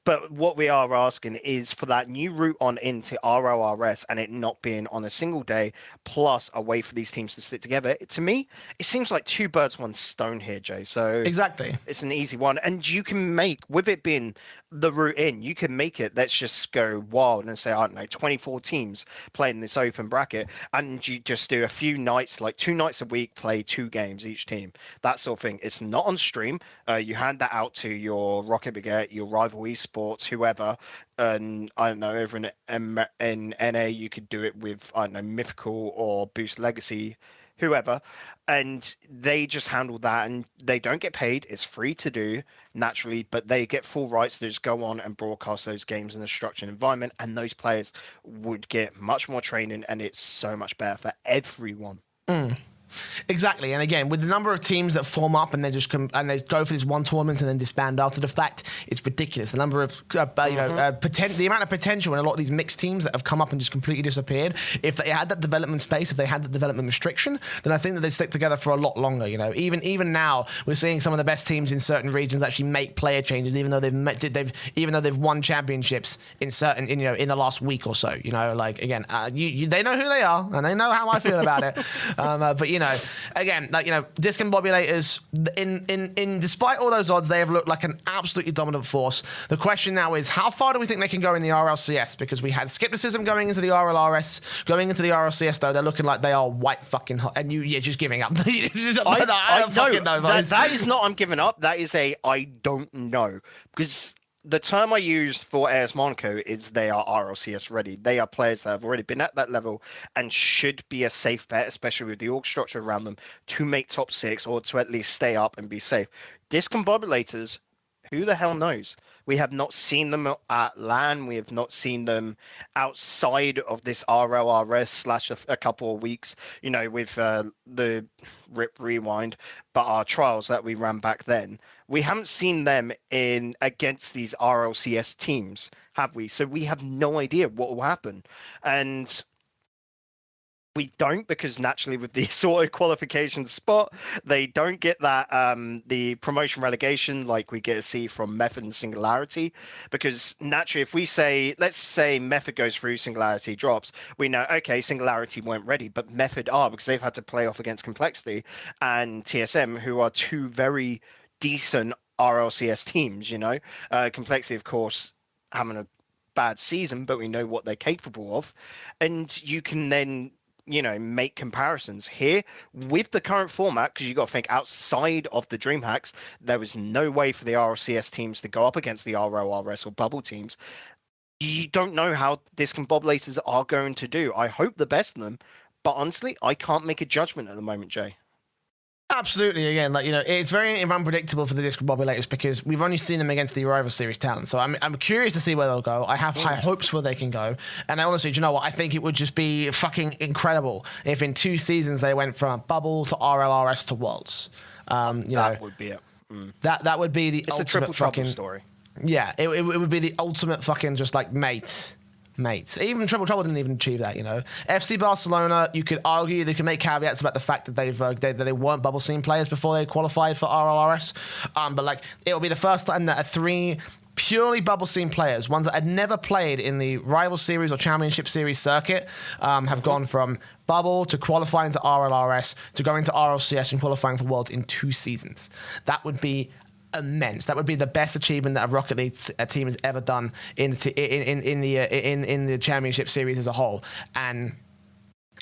But what we are asking is for that new route on into RLRS and it not being on a single day, plus a way for these teams to stick together. To me, it seems like 2 birds, 1 stone here, Jay. So exactly, it's an easy one. And you can make, with it being the route in, you can make it, let's just go wild and say, I don't know, 24 teams playing this open bracket. And you just do a few nights, like 2 nights a week, play 2 games each team. That sort of thing. It's not on stream. You hand that out to your Rocket Baguette, your rival Sports, whoever, and I don't know, over in NA you could do it with, I don't know, Mythical or Boost Legacy, whoever, and they just handle that, and they don't get paid. It's free to do naturally, but they get full rights to just go on and broadcast those games in a structured environment, and those players would get much more training, and it's so much better for everyone. Exactly, and again, with the number of teams that form up and they just and they go for this one tournament and then disband after the fact, it's ridiculous. The number of the amount of potential in a lot of these mixed teams that have come up and just completely disappeared. If they had that development space, if they had the development restriction, then I think that they'd stick together for a lot longer. You know, even now we're seeing some of the best teams in certain regions actually make player changes, even though they've won championships in in the last week or so. You know, like again, they know who they are and they know how I feel about it. But again, Discombobulators, in despite all those odds, they have looked like an absolutely dominant force. The question now is, how far do we think they can go in the RLCS? Because we had skepticism going into the RLRS, going into the RLCS, though, they're looking like they are white fucking hot. And you're just giving up. I don't fucking know. That is not I'm giving up. That is I don't know. Because the term I use for AS Monaco is they are RLCS ready. They are players that have already been at that level and should be a safe bet, especially with the org structure around them, to make top 6 or to at least stay up and be safe. Discombobulators, who the hell knows? We have not seen them at LAN. We have not seen them outside of this RLRS / a couple of weeks, with the RIP Rewind, but our trials that we ran back then. We haven't seen them against these RLCS teams, have we? So we have no idea what will happen. And we don't, because naturally with the sort of qualification spot, they don't get that the promotion relegation like we get to see from Method and Singularity. Because naturally, if we say, let's say Method goes through, Singularity drops, we know, okay, Singularity weren't ready, but Method are, because they've had to play off against Complexity and TSM, who are 2 very decent RLCS teams. Complexity, of course, having a bad season, but we know what they're capable of, and you can then make comparisons here with the current format, because you got to think outside of the DreamHacks, there was no way for the RLCS teams to go up against the RLRS or bubble teams. You don't know how Discombobulators are going to do. I hope the best of them, but honestly, I can't make a judgment at the moment, Jay. Absolutely. Again, it's very unpredictable for the Discombobulators because we've only seen them against the Rival Series talent. So I'm curious to see where they'll go. I have high hopes where they can go. And honestly, do you know what? I think it would just be fucking incredible if in 2 seasons they went from Bubble to RLRS to Worlds. That would be it. That would be the ultimate a triple fucking story. Yeah, it would be the ultimate fucking just like mates. Even Triple Trouble didn't even achieve that, FC Barcelona, you could argue, they can make caveats about the fact that they weren't bubble scene players before they qualified for RLRS. But it'll be the first time that 3 purely bubble scene players, ones that had never played in the Rival Series or Championship Series circuit, have gone from bubble to qualifying to RLRS to going to RLCS and qualifying for Worlds in 2 seasons. That would be immense. That would be the best achievement that a Rocket League team has ever done in the Championship Series as a whole. And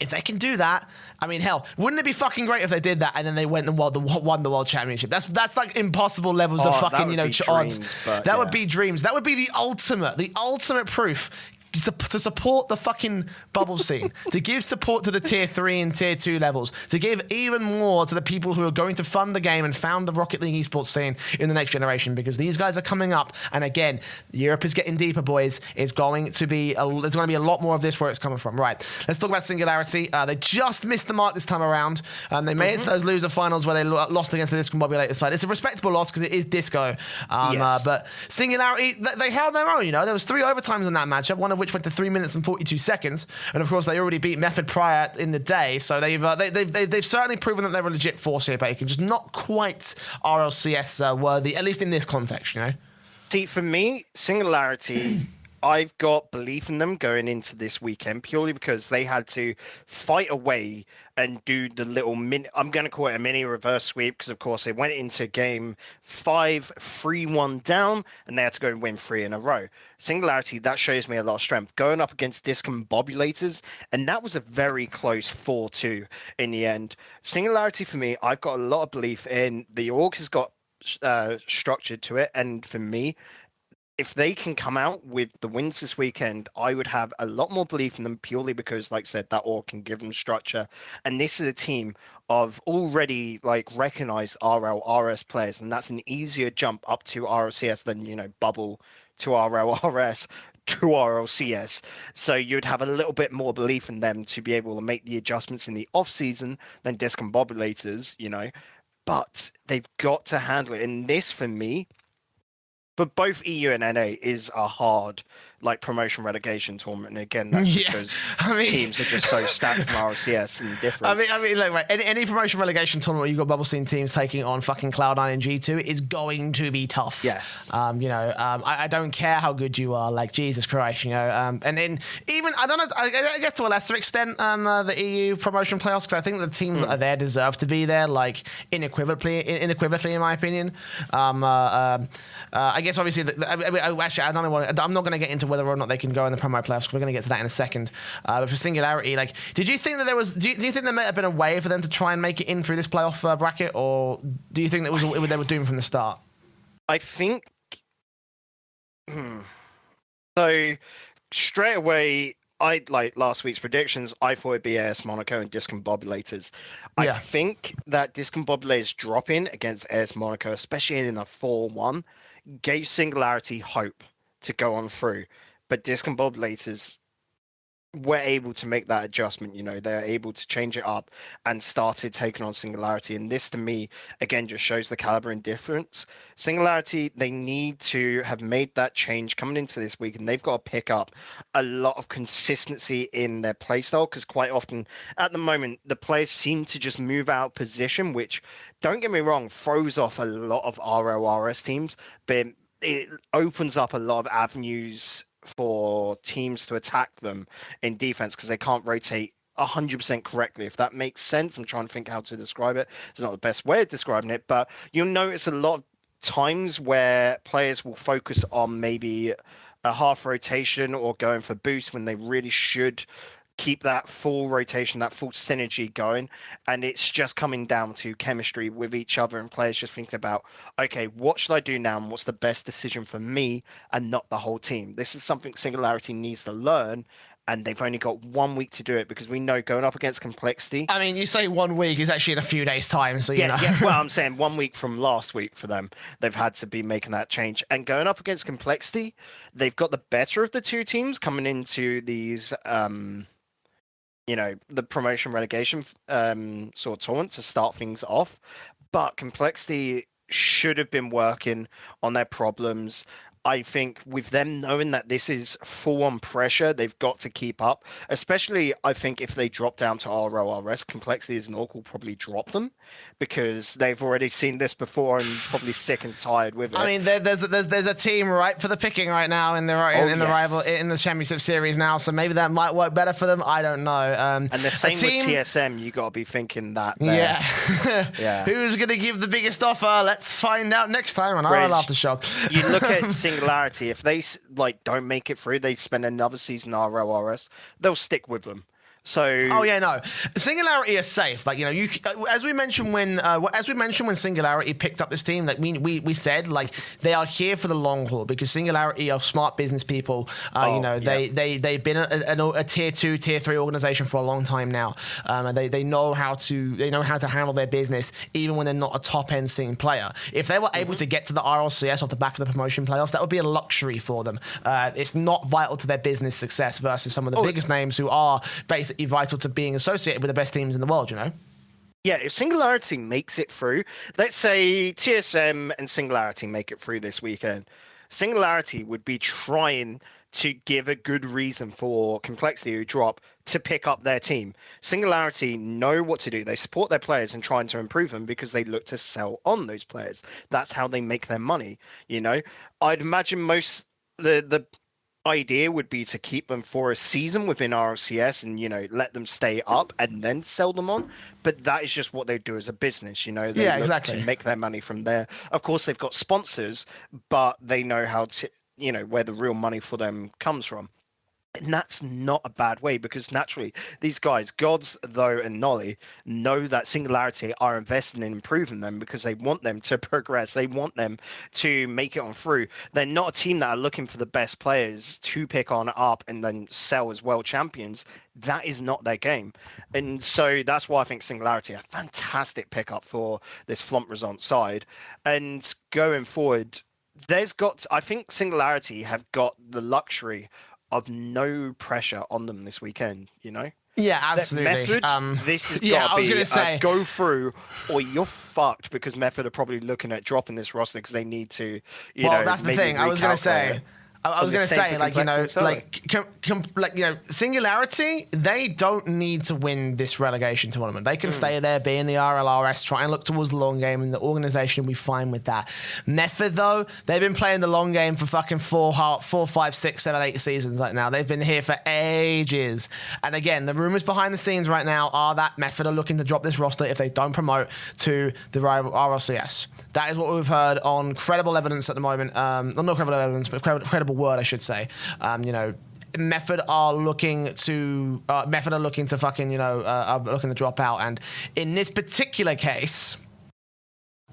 if they can do that, I mean, hell, wouldn't it be fucking great if they did that and then they went and won the World Championship? That's like impossible levels of fucking odds. That would be dreams. That would be the ultimate proof. to support the fucking bubble scene, to give support to the tier 3 and tier 2 levels, to give even more to the people who are going to fund the game and found the Rocket League esports scene in the next generation, because these guys are coming up. And again, Europe is getting deeper, boys. There's going to be a lot more of this where it's coming from. Right. Let's talk about Singularity. They just missed the mark this time around. They made it to those loser finals where they lost against the Discombobulator side. It's a respectable loss because it is Disco. But Singularity, they held their own. There was 3 overtimes in that matchup, one of which went to 3 minutes and 42 seconds. And of course, they already beat Method prior in the day. So they've certainly proven that they're a legit force here, Bacon. Just not quite RLCS worthy, at least in this context, See, for me, Singularity, I've got belief in them going into this weekend purely because they had to fight away and do the little I'm going to call it a mini reverse sweep, because of course they went into game 5 3-1 down and they had to go and win 3 in a row. Singularity, that shows me a lot of strength going up against Discombobulators, and that was a very close 4-2 in the end. Singularity, for me, I've got a lot of belief in the org has got structured to it, and for me, if they can come out with the wins this weekend, I would have a lot more belief in them purely because, like I said, that org can give them structure. And this is a team of already recognized RLRS players, and that's an easier jump up to RLCS than, bubble to RLRS to RLCS. So you'd have a little bit more belief in them to be able to make the adjustments in the off season than Discombobulators, but they've got to handle it. And this, for me, for both EU and NA, is a hard promotion relegation tournament. And again, that's because teams are just so stacked from RLCS and different. Look, any promotion relegation tournament where you've got bubble scene teams taking on fucking Cloud9 and G2 is going to be tough. Yes. I don't care how good you are, Jesus Christ, and then even, I don't know, I guess to a lesser extent, the EU promotion playoffs, because I think the teams that are there deserve to be there, unequivocally, in my opinion. I guess obviously, actually, I'm not going to get into whether or not they can go in the promo playoffs, because we're going to get to that in a second. But for Singularity, did you think that there was? Do you think there might have been a way for them to try and make it in through this playoff bracket, or do you think that they were doomed from the start? I think so. Straight away, I last week's predictions. I thought it'd be AS Monaco and Discombobulators. I think that Discombobulators dropping against AS Monaco, especially in a 4-1, gave Singularity hope to go on through. But Discombobulators were able to make that adjustment. They're able to change it up and started taking on Singularity. And this, to me, again, just shows the caliber and difference. Singularity, they need to have made that change coming into this week, and they've got to pick up a lot of consistency in their playstyle, because quite often at the moment, the players seem to just move out position, which, don't get me wrong, throws off a lot of RLRS teams, but it opens up a lot of avenues for teams to attack them in defense, because they can't rotate 100% correctly, if that makes sense. I'm trying to think how to describe it. It's not the best way of describing it, but you'll notice a lot of times where players will focus on maybe a half rotation or going for boost when they really should keep that full rotation, that full synergy going. And it's just coming down to chemistry with each other and players just thinking about, okay, what should I do now and what's the best decision for me and not the whole team? This is something Singularity needs to learn, and they've only got 1 week to do it, because we know going up against Complexity... I mean, you say 1 week is actually in a few days' time, so you know. Yeah, well, I'm saying 1 week from last week for them. They've had to be making that change. And going up against Complexity, they've got the better of the two teams coming into these... the promotion relegation sort of tournament to start things off. But Complexity should have been working on their problems. I think with them knowing that this is full-on pressure, they've got to keep up. Especially, I think, if they drop down to RLRS, Complexity as an org will probably drop them, because they've already seen this before and probably sick and tired with it. I mean, there's a team ripe for the picking right now in the rival in the championship series now, so maybe that might work better for them. I don't know. And the same with TSM, you got to be thinking that. Yeah. Who's going to give the biggest offer? Let's find out next time on RLAfterShock. You look at Singularity, if they don't make it through, they spend another season RLRS, they'll stick with them. So oh yeah, no, Singularity is safe. Like, you know, you as we mentioned when Singularity picked up this team, like we said, like, they are here for the long haul because Singularity are smart business people. You know, they've been a tier 2, tier 3 organization for a long time now, and they know how to handle their business even when they're not a top end scene player. If they were able to get to the RLCS off the back of the promotion playoffs, that would be a luxury for them. It's not vital to their business success versus some of the biggest names who are basically vital to being associated with the best teams in the world, you know? Yeah, if Singularity makes it through, let's say TSM and Singularity make it through this weekend, Singularity would be trying to give a good reason for Complexity who drop to pick up their team. Singularity know what to do. They support their players and trying to improve them because they look to sell on those players. That's how they make their money, you know? I'd imagine most the idea would be to keep them for a season within RLCS and, you know, let them stay up and then sell them on. But that is just what they do as a business, you know. They look exactly. to make their money from there. Of course, they've got sponsors, but they know how to, you know, where the real money for them comes from. And that's not a bad way because naturally these guys, Gods, Though, and Nolly, know that Singularity are investing in improving them because they want them to progress. They want them to make it on through. They're not a team that are looking for the best players to pick on up and then sell as world champions. That is not their game. And so that's why I think Singularity are a fantastic pickup for this Flomp Result side. And going forward, I think Singularity have got the luxury of no pressure on them this weekend, you know? Yeah, absolutely. That Method, this is I was gonna say, go through or you're fucked because Method are probably looking at dropping this roster because they need to, you know. Well, that's the thing. I was going to say, like, you know, like, you know, Singularity, they don't need to win this relegation tournament. They can stay there, be in the RLRS, try and look towards the long game, and the organization will be fine with that. Method, though, they've been playing the long game for fucking 4, 5, 6, 7, 8 seasons right now. They've been here for ages. And again, the rumors behind the scenes right now are that Method are looking to drop this roster if they don't promote to the RLCS. That is what we've heard on credible evidence at the moment. Not credible evidence, but credible word, I should say. You know, Method are looking to fucking, you know, are looking to drop out. And in this particular case,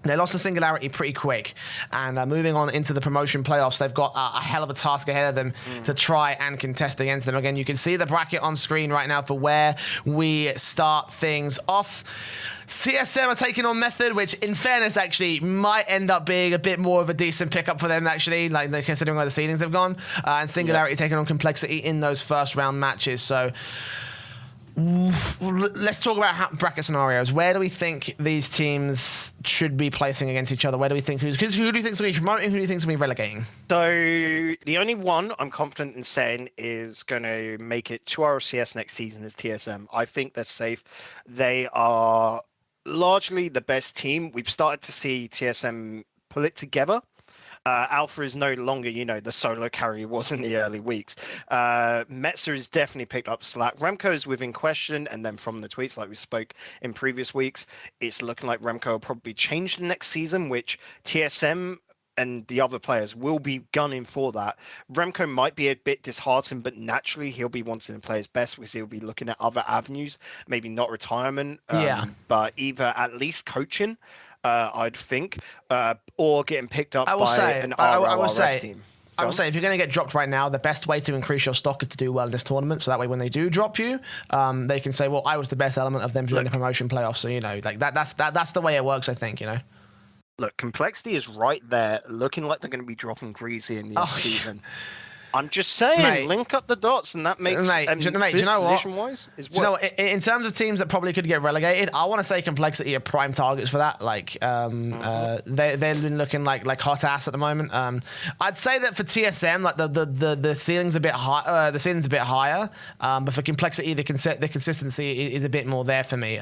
they lost the Singularity pretty quick, and moving on into the promotion playoffs, they've got a hell of a task ahead of them to try and contest against them. Again, you can see the bracket on screen right now for where we start things off. CSM are taking on Method, which, in fairness, actually might end up being a bit more of a decent pickup for them, actually, like they're considering where the seedings have gone. And Singularity taking on Complexity in those first round matches. So let's talk about bracket scenarios. Where do we think these teams should be placing against each other? Where do we think who do you think is going to be promoting? Who do you think is going to be relegating? So the only one I'm confident in saying is going to make it to RLCS next season is TSM. I think they're safe. They are largely the best team. We've started to see TSM pull it together. Alpha is no longer, you know, the solo carry he was in the early weeks. Metzer has definitely picked up slack. Remco is within question, and then from the tweets, like we spoke in previous weeks, it's looking like Remco will probably change the next season, which TSM and the other players will be gunning for that. Remco might be a bit disheartened, but naturally he'll be wanting to play his best because he'll be looking at other avenues, maybe not retirement, but either at least coaching. I'd think, or getting picked up by an RLRS team. I would say if you're going to get dropped right now, the best way to increase your stock is to do well in this tournament. So that way, when they do drop you, they can say, "Well, I was the best element of them during the promotion playoffs." So you know, like that's the way it works. I think, you know. Look, Complexity is right there, looking like they're going to be dropping Greasy in the season. I'm just saying, mate, link up the dots, and that makes do you know what? Position-wise, is what? You know, in terms of teams that probably could get relegated, I want to say Complexity are prime targets for that. Like, they've been looking like hot ass at the moment. I'd say that for TSM, like the ceiling's a bit high. The ceiling's a bit higher, but for Complexity, the consistency is a bit more there for me.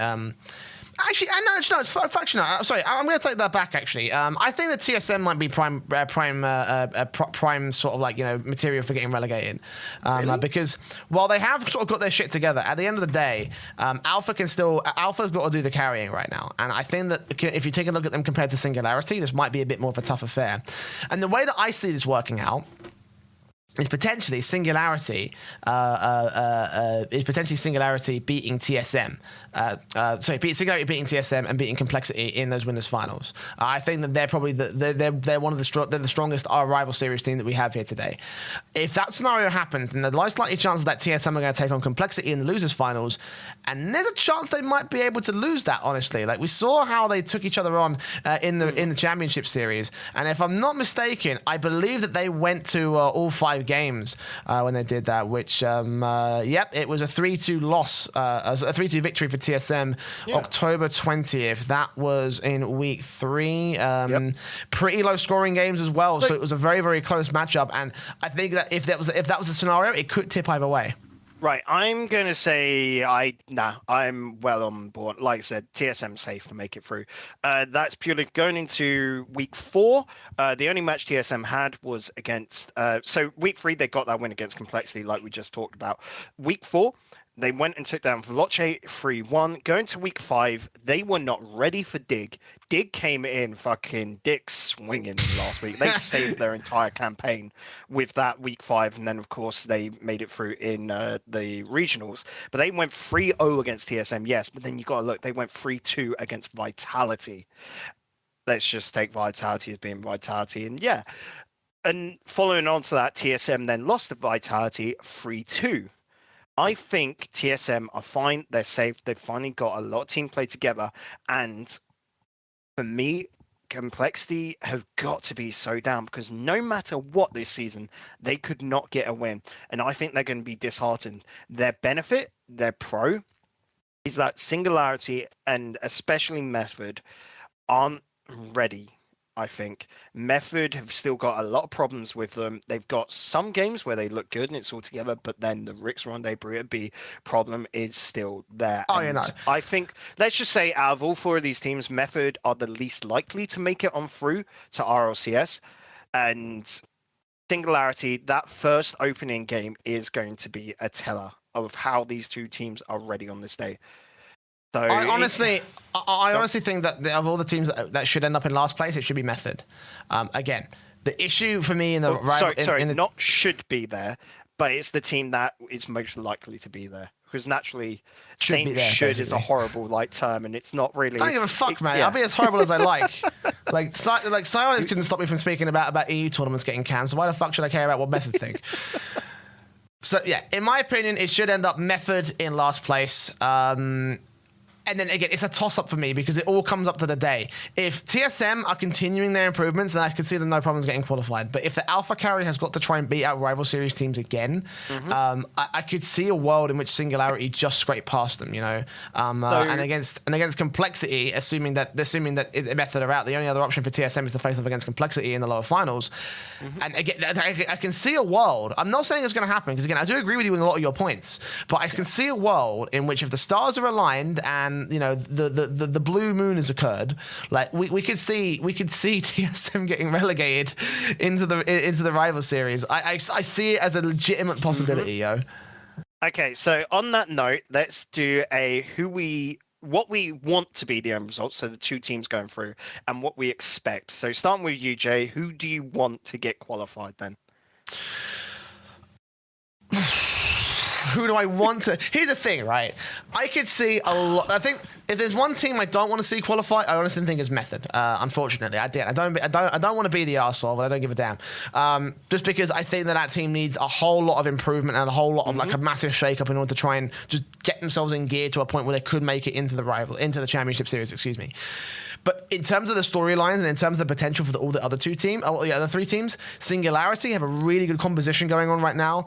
Actually, no, sorry, I'm going to take that back, actually. I think that TSM might be prime sort of like, you know, material for getting relegated. Really? Because while they have sort of got their shit together, at the end of the day, Alpha's got to do the carrying right now. And I think that if you take a look at them compared to Singularity, this might be a bit more of a tough affair. And the way that I see this working out is potentially Singularity beating TSM. Singularity beating TSM and beating Complexity in those winners finals. I think that they're probably they're one of the strongest rival series team that we have here today. If that scenario happens, then the most likely chances that TSM are going to take on Complexity in the losers finals, and there's a chance they might be able to lose that. Honestly, like we saw how they took each other on in the championship series, and if I'm not mistaken, I believe that they went to all 5 games when they did that, which, it was a 3-2 loss, a 3-2 victory for TSM, October 20th. That was in week 3. Pretty low scoring games as well, so it was a very, very close matchup, and I think that if that was the scenario, it could tip either way. Right, I'm going to say I'm well on board. Like I said, TSM safe to make it through. That's purely going into week 4. The only match TSM had was against... so week 3, they got that win against Complexity, like we just talked about. Week 4, they went and took down Veloce 3-1. Going to week 5, they were not ready for Dig. Dig came in fucking dick swinging last week. They saved their entire campaign with that week 5, and then of course they made it through in the regionals. But they went 3-0 against TSM, yes, but then you got to look, they went 3-2 against Vitality. Let's just take Vitality as being Vitality, and yeah. And following on to that, TSM then lost to Vitality 3-2. I think TSM are fine. They're safe. They've finally got a lot of team play together. And for me, Complexity have got to be so down because no matter what this season, they could not get a win. And I think they're going to be disheartened. Their benefit, their pro, is that Singularity and especially Method aren't ready. I think Method have still got a lot of problems with them. They've got some games where they look good and it's all together, but then the Rix Ronde B problem is still there. Oh, and I think, let's just say out of all 4 of these teams, Method are the least likely to make it on through to RLCS. And Singularity, that first opening game is going to be a teller of how these 2 teams are ready on this day. So I honestly think that of all the teams that should end up in last place, it should be Method. Again, the issue for me in the not should be there, but it's the team that is most likely to be there because naturally, should is a horrible term, and it's not really. I don't give a fuck, man. I'll be as horrible as I like. like Sionis couldn't stop me from speaking about EU tournaments getting canned. So why the fuck should I care about what Method think? So yeah, in my opinion, it should end up Method in last place. And then again, it's a toss-up for me because it all comes up to the day. If TSM are continuing their improvements, then I could see them no problems getting qualified. But if the Alpha Carry has got to try and beat out rival series teams again, I could see a world in which Singularity just scrape past them, and against Complexity, assuming that Method are out, the only other option for TSM is to face off against Complexity in the lower finals. And again, I can see a world. I'm not saying it's going to happen because again, I do agree with you in a lot of your points, but I can see a world in which if the stars are aligned and the blue moon has occurred, like we could see TSM getting relegated into the rival series. I see it as a legitimate possibility, yo. Okay, so on that note, let's do what we want to be the end result, so the 2 teams going through, and what we expect. So starting with you, Jay, who do you want to get qualified then? Who do I want to? Here's the thing, right? I could see a lot. I think if there's one team I don't want to see qualify, I honestly think it's Method. Unfortunately, I don't want to be the arsehole, but I don't give a damn. Just because I think that team needs a whole lot of improvement and a whole lot of a massive shake-up in order to try and just get themselves in gear to a point where they could make it into the championship series. Excuse me. But in terms of the storylines and in terms of the potential for all the other 3 teams, Singularity have a really good composition going on right now.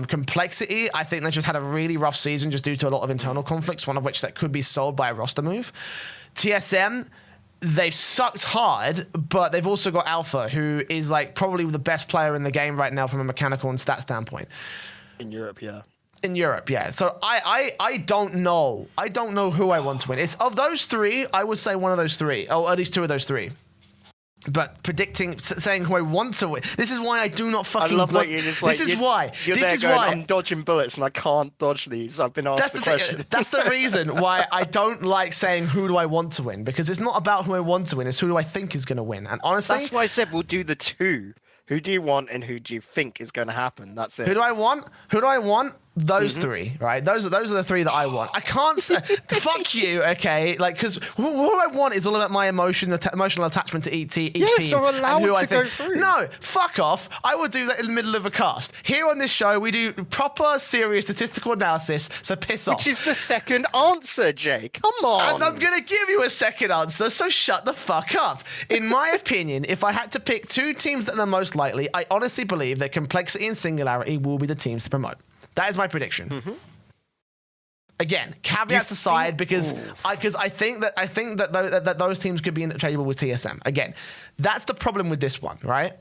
Complexity, I think they just had a really rough season just due to a lot of internal conflicts, one of which that could be solved by a roster move. TSM, they've sucked hard, but they've also got Alpha, who is probably the best player in the game right now from a mechanical and stat standpoint. In Europe, yeah. In Europe, yeah. So I don't know. I don't know who I want to win. It's of those 3, I would say one of those 3, or at least 2 of those 3. But saying who I want to win. This is why I do not fucking. I love that you just This is why. I'm dodging bullets and I can't dodge these. I've been asked the question. That's the reason why I don't like saying who do I want to win, because it's not about who I want to win. It's who do I think is going to win. And honestly, that's why I said we'll do the 2. Who do you want and who do you think is going to happen? That's it. Who do I want? Those three, right? Those are the three that I want. I can't say, fuck you, okay? Like, because what I want is all about my emotional attachment to each team. So allow it to go through. No, fuck off. I will do that in the middle of a cast. Here on this show, we do proper, serious statistical analysis, so piss off. Which is the second answer, Jay. Come on. And I'm going to give you a second answer, so shut the fuck up. In my opinion, if I had to pick two teams that are the most likely, I honestly believe that Complexity and Singularity will be the teams to promote. That is my prediction. Again, caveats aside, because I think that those teams could be interchangeable with TSM. Again, that's the problem with this one, right?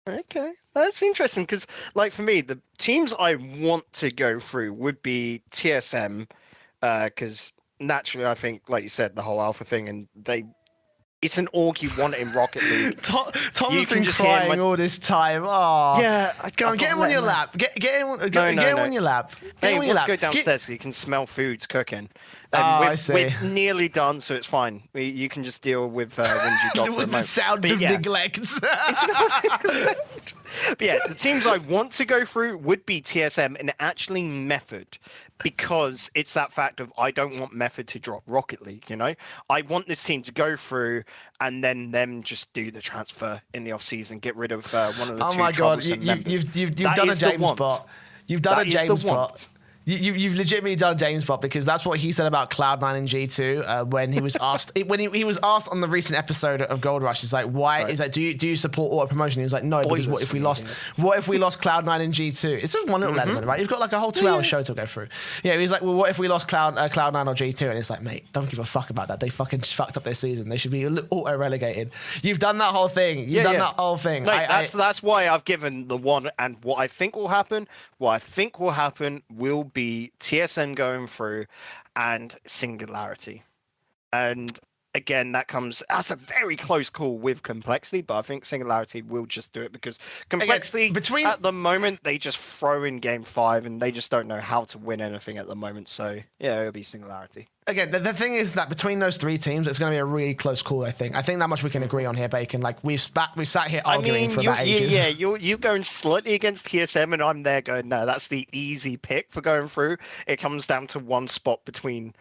Okay, that's interesting because, like, for me, the teams I want to go through would be TSM, because naturally, I think, like you said, the whole alpha thing, and it's an org you want in Rocket League. Tom's been crying all this time. Oh, yeah. Go on, get him on your lap. Get him on your lap. Hey, let's go downstairs so you can smell food's cooking. I see. We're nearly done, so it's fine. You can just deal with Wingy Dog with the sound of neglect. It's not neglect. But yeah, the teams I want to go through would be TSM and actually Method, because it's that fact of I don't want Method to drop Rocket League, you know? I want this team to go through and then them just do the transfer in the off-season, get rid of one of the two. Oh my God, you've done a James spot. You've done a James spot. You've legitimately done James Bot, because that's what he said about Cloud9 and G2 when he was asked he was asked on the recent episode of Gold Rush. He's like, why? Right. He's like, do you support auto promotion? He was like, no, because what if we lost Cloud9 and G2? It's just one little element, right? You've got like a whole 2-hour show to go through. Yeah, he's like, well, what if we lost Cloud9 or G2? And it's like, mate, don't give a fuck about that. They fucking fucked up their season. They should be auto relegated. You've done that whole thing. You've done that whole thing. Like, that's why I've given the one, and what I think will happen. What I think will happen will be TSM going through and Singularity. And again, that's a very close call with Complexity, but I think Singularity will just do it because Complexity, at the moment, they just throw in game 5 and they just don't know how to win anything at the moment. So yeah, it'll be Singularity. Again, the thing is that between those three teams, it's going to be a really close call, I think. I think that much we can agree on here, Bacon. Like, we sat here arguing for about ages. Yeah, you're going slightly against TSM, and I'm there going, no, that's the easy pick for going through. It comes down to one spot between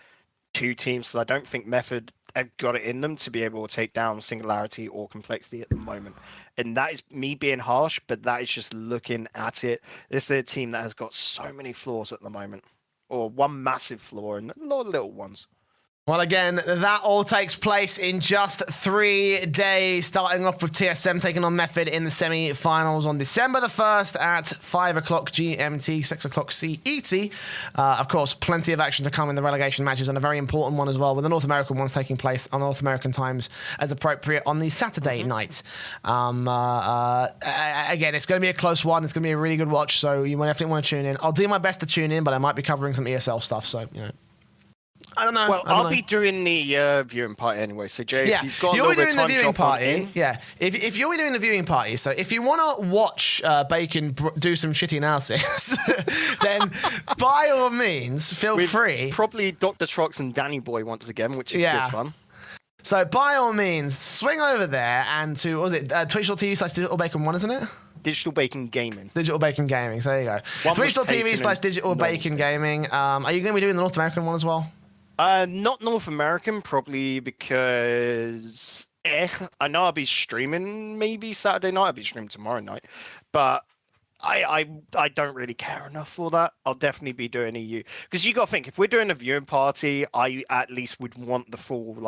two teams, so I don't think Method have got it in them to be able to take down Singularity or Complexity at the moment. And that is me being harsh, but that is just looking at it. This is a team that has got so many flaws at the moment. Or one massive flaw and a lot of little ones. Well, again, that all takes place in just 3 days, starting off with TSM taking on Method in the semi-finals on December the 1st at 5 o'clock GMT, 6 o'clock CET. Of course, plenty of action to come in the relegation matches, and a very important one as well, with the North American ones taking place on North American times as appropriate on the Saturday night. Again, it's going to be a close one. It's going to be a really good watch, so you definitely want to tune in. I'll do my best to tune in, but I might be covering some ESL stuff, so, you know. I don't know. Well, I'll be doing the viewing party anyway. So, Jay, if you've got a little bit of time, viewing party. Yeah, if you'll be doing the viewing party, so if you want to watch Bacon do some shitty analysis, then by all means, feel free. Probably Dr. Trox and Danny Boy once again, which is good fun. So, by all means, swing over there and to, what was it, twitch.tv/Digital Bacon 1, isn't it? Digital Bacon Gaming. Digital Bacon Gaming, so there you go. Twitch.tv/Digital Bacon Gaming. Are you going to be doing the North American one as well? Not North American, probably because I know I'll be streaming maybe Saturday night. I'll be streaming tomorrow night, but I don't really care enough for that. I'll definitely be doing EU because you got to think, if we're doing a viewing party, I at least would want the full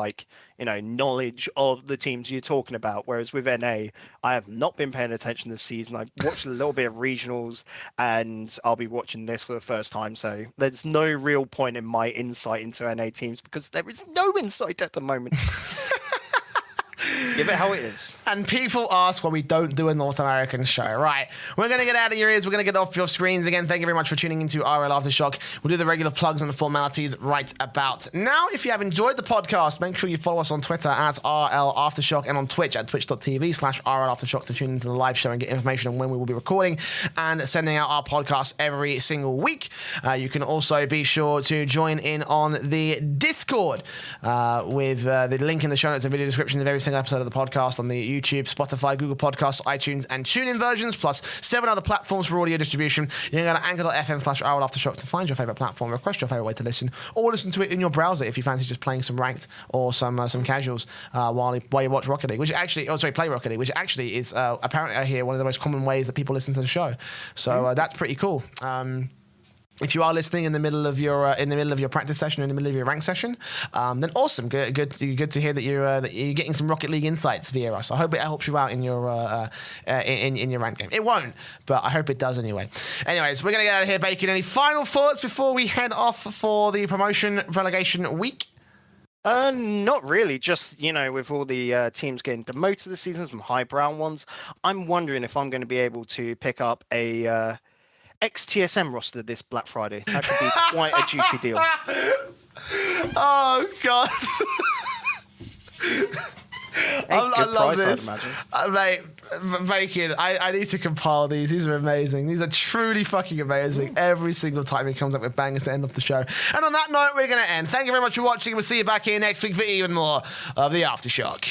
knowledge of the teams you're talking about. Whereas with NA, I have not been paying attention this season. I've watched a little bit of regionals, and I'll be watching this for the first time. So there's no real point in my insight into NA teams because there is no insight at the moment. Give it how it is. And people ask why we don't do a North American show. Right. We're going to get out of your ears. We're going to get off your screens. Again, thank you very much for tuning into RLAfterShock. We'll do the regular plugs and the formalities right about now. If you have enjoyed the podcast, make sure you follow us on Twitter at RLAfterShock and on Twitch at twitch.tv/RLAfterShock to tune into the live show and get information on when we will be recording and sending out our podcast every single week. You can also be sure to join in on the Discord with the link in the show notes and video description of every single episode of the podcast on the YouTube, Spotify, Google Podcasts, iTunes, and TuneIn versions, plus 7 other platforms for audio distribution. You can go to anchor.fm/RLAfterShock to find your favourite platform, request your favourite way to listen, or listen to it in your browser if you fancy just playing some ranked or some casuals while you watch Rocket League, play Rocket League, which actually is apparently I hear one of the most common ways that people listen to the show. So that's pretty cool. If you are listening in the middle of your practice session, in the middle of your rank session, then awesome, good to hear that you're getting some Rocket League insights via us. I hope it helps you out in your in your rank game. It won't, but I hope it does anyway. Anyways, we're gonna get out of here, Bacon. Any final thoughts before we head off for the promotion relegation week? Not really. Just, with all the teams getting demoted this season, some highbrow ones, I'm wondering if I'm going to be able to pick up a ex-TSM roster this Black Friday. That could be quite a juicy deal. Oh, God. I love price, this. Mate, Bacon, I need to compile these. These are amazing. These are truly fucking amazing. Every single time he comes up with bangers to end off the show. And on that note, we're going to end. Thank you very much for watching. We'll see you back here next week for even more of the Aftershock.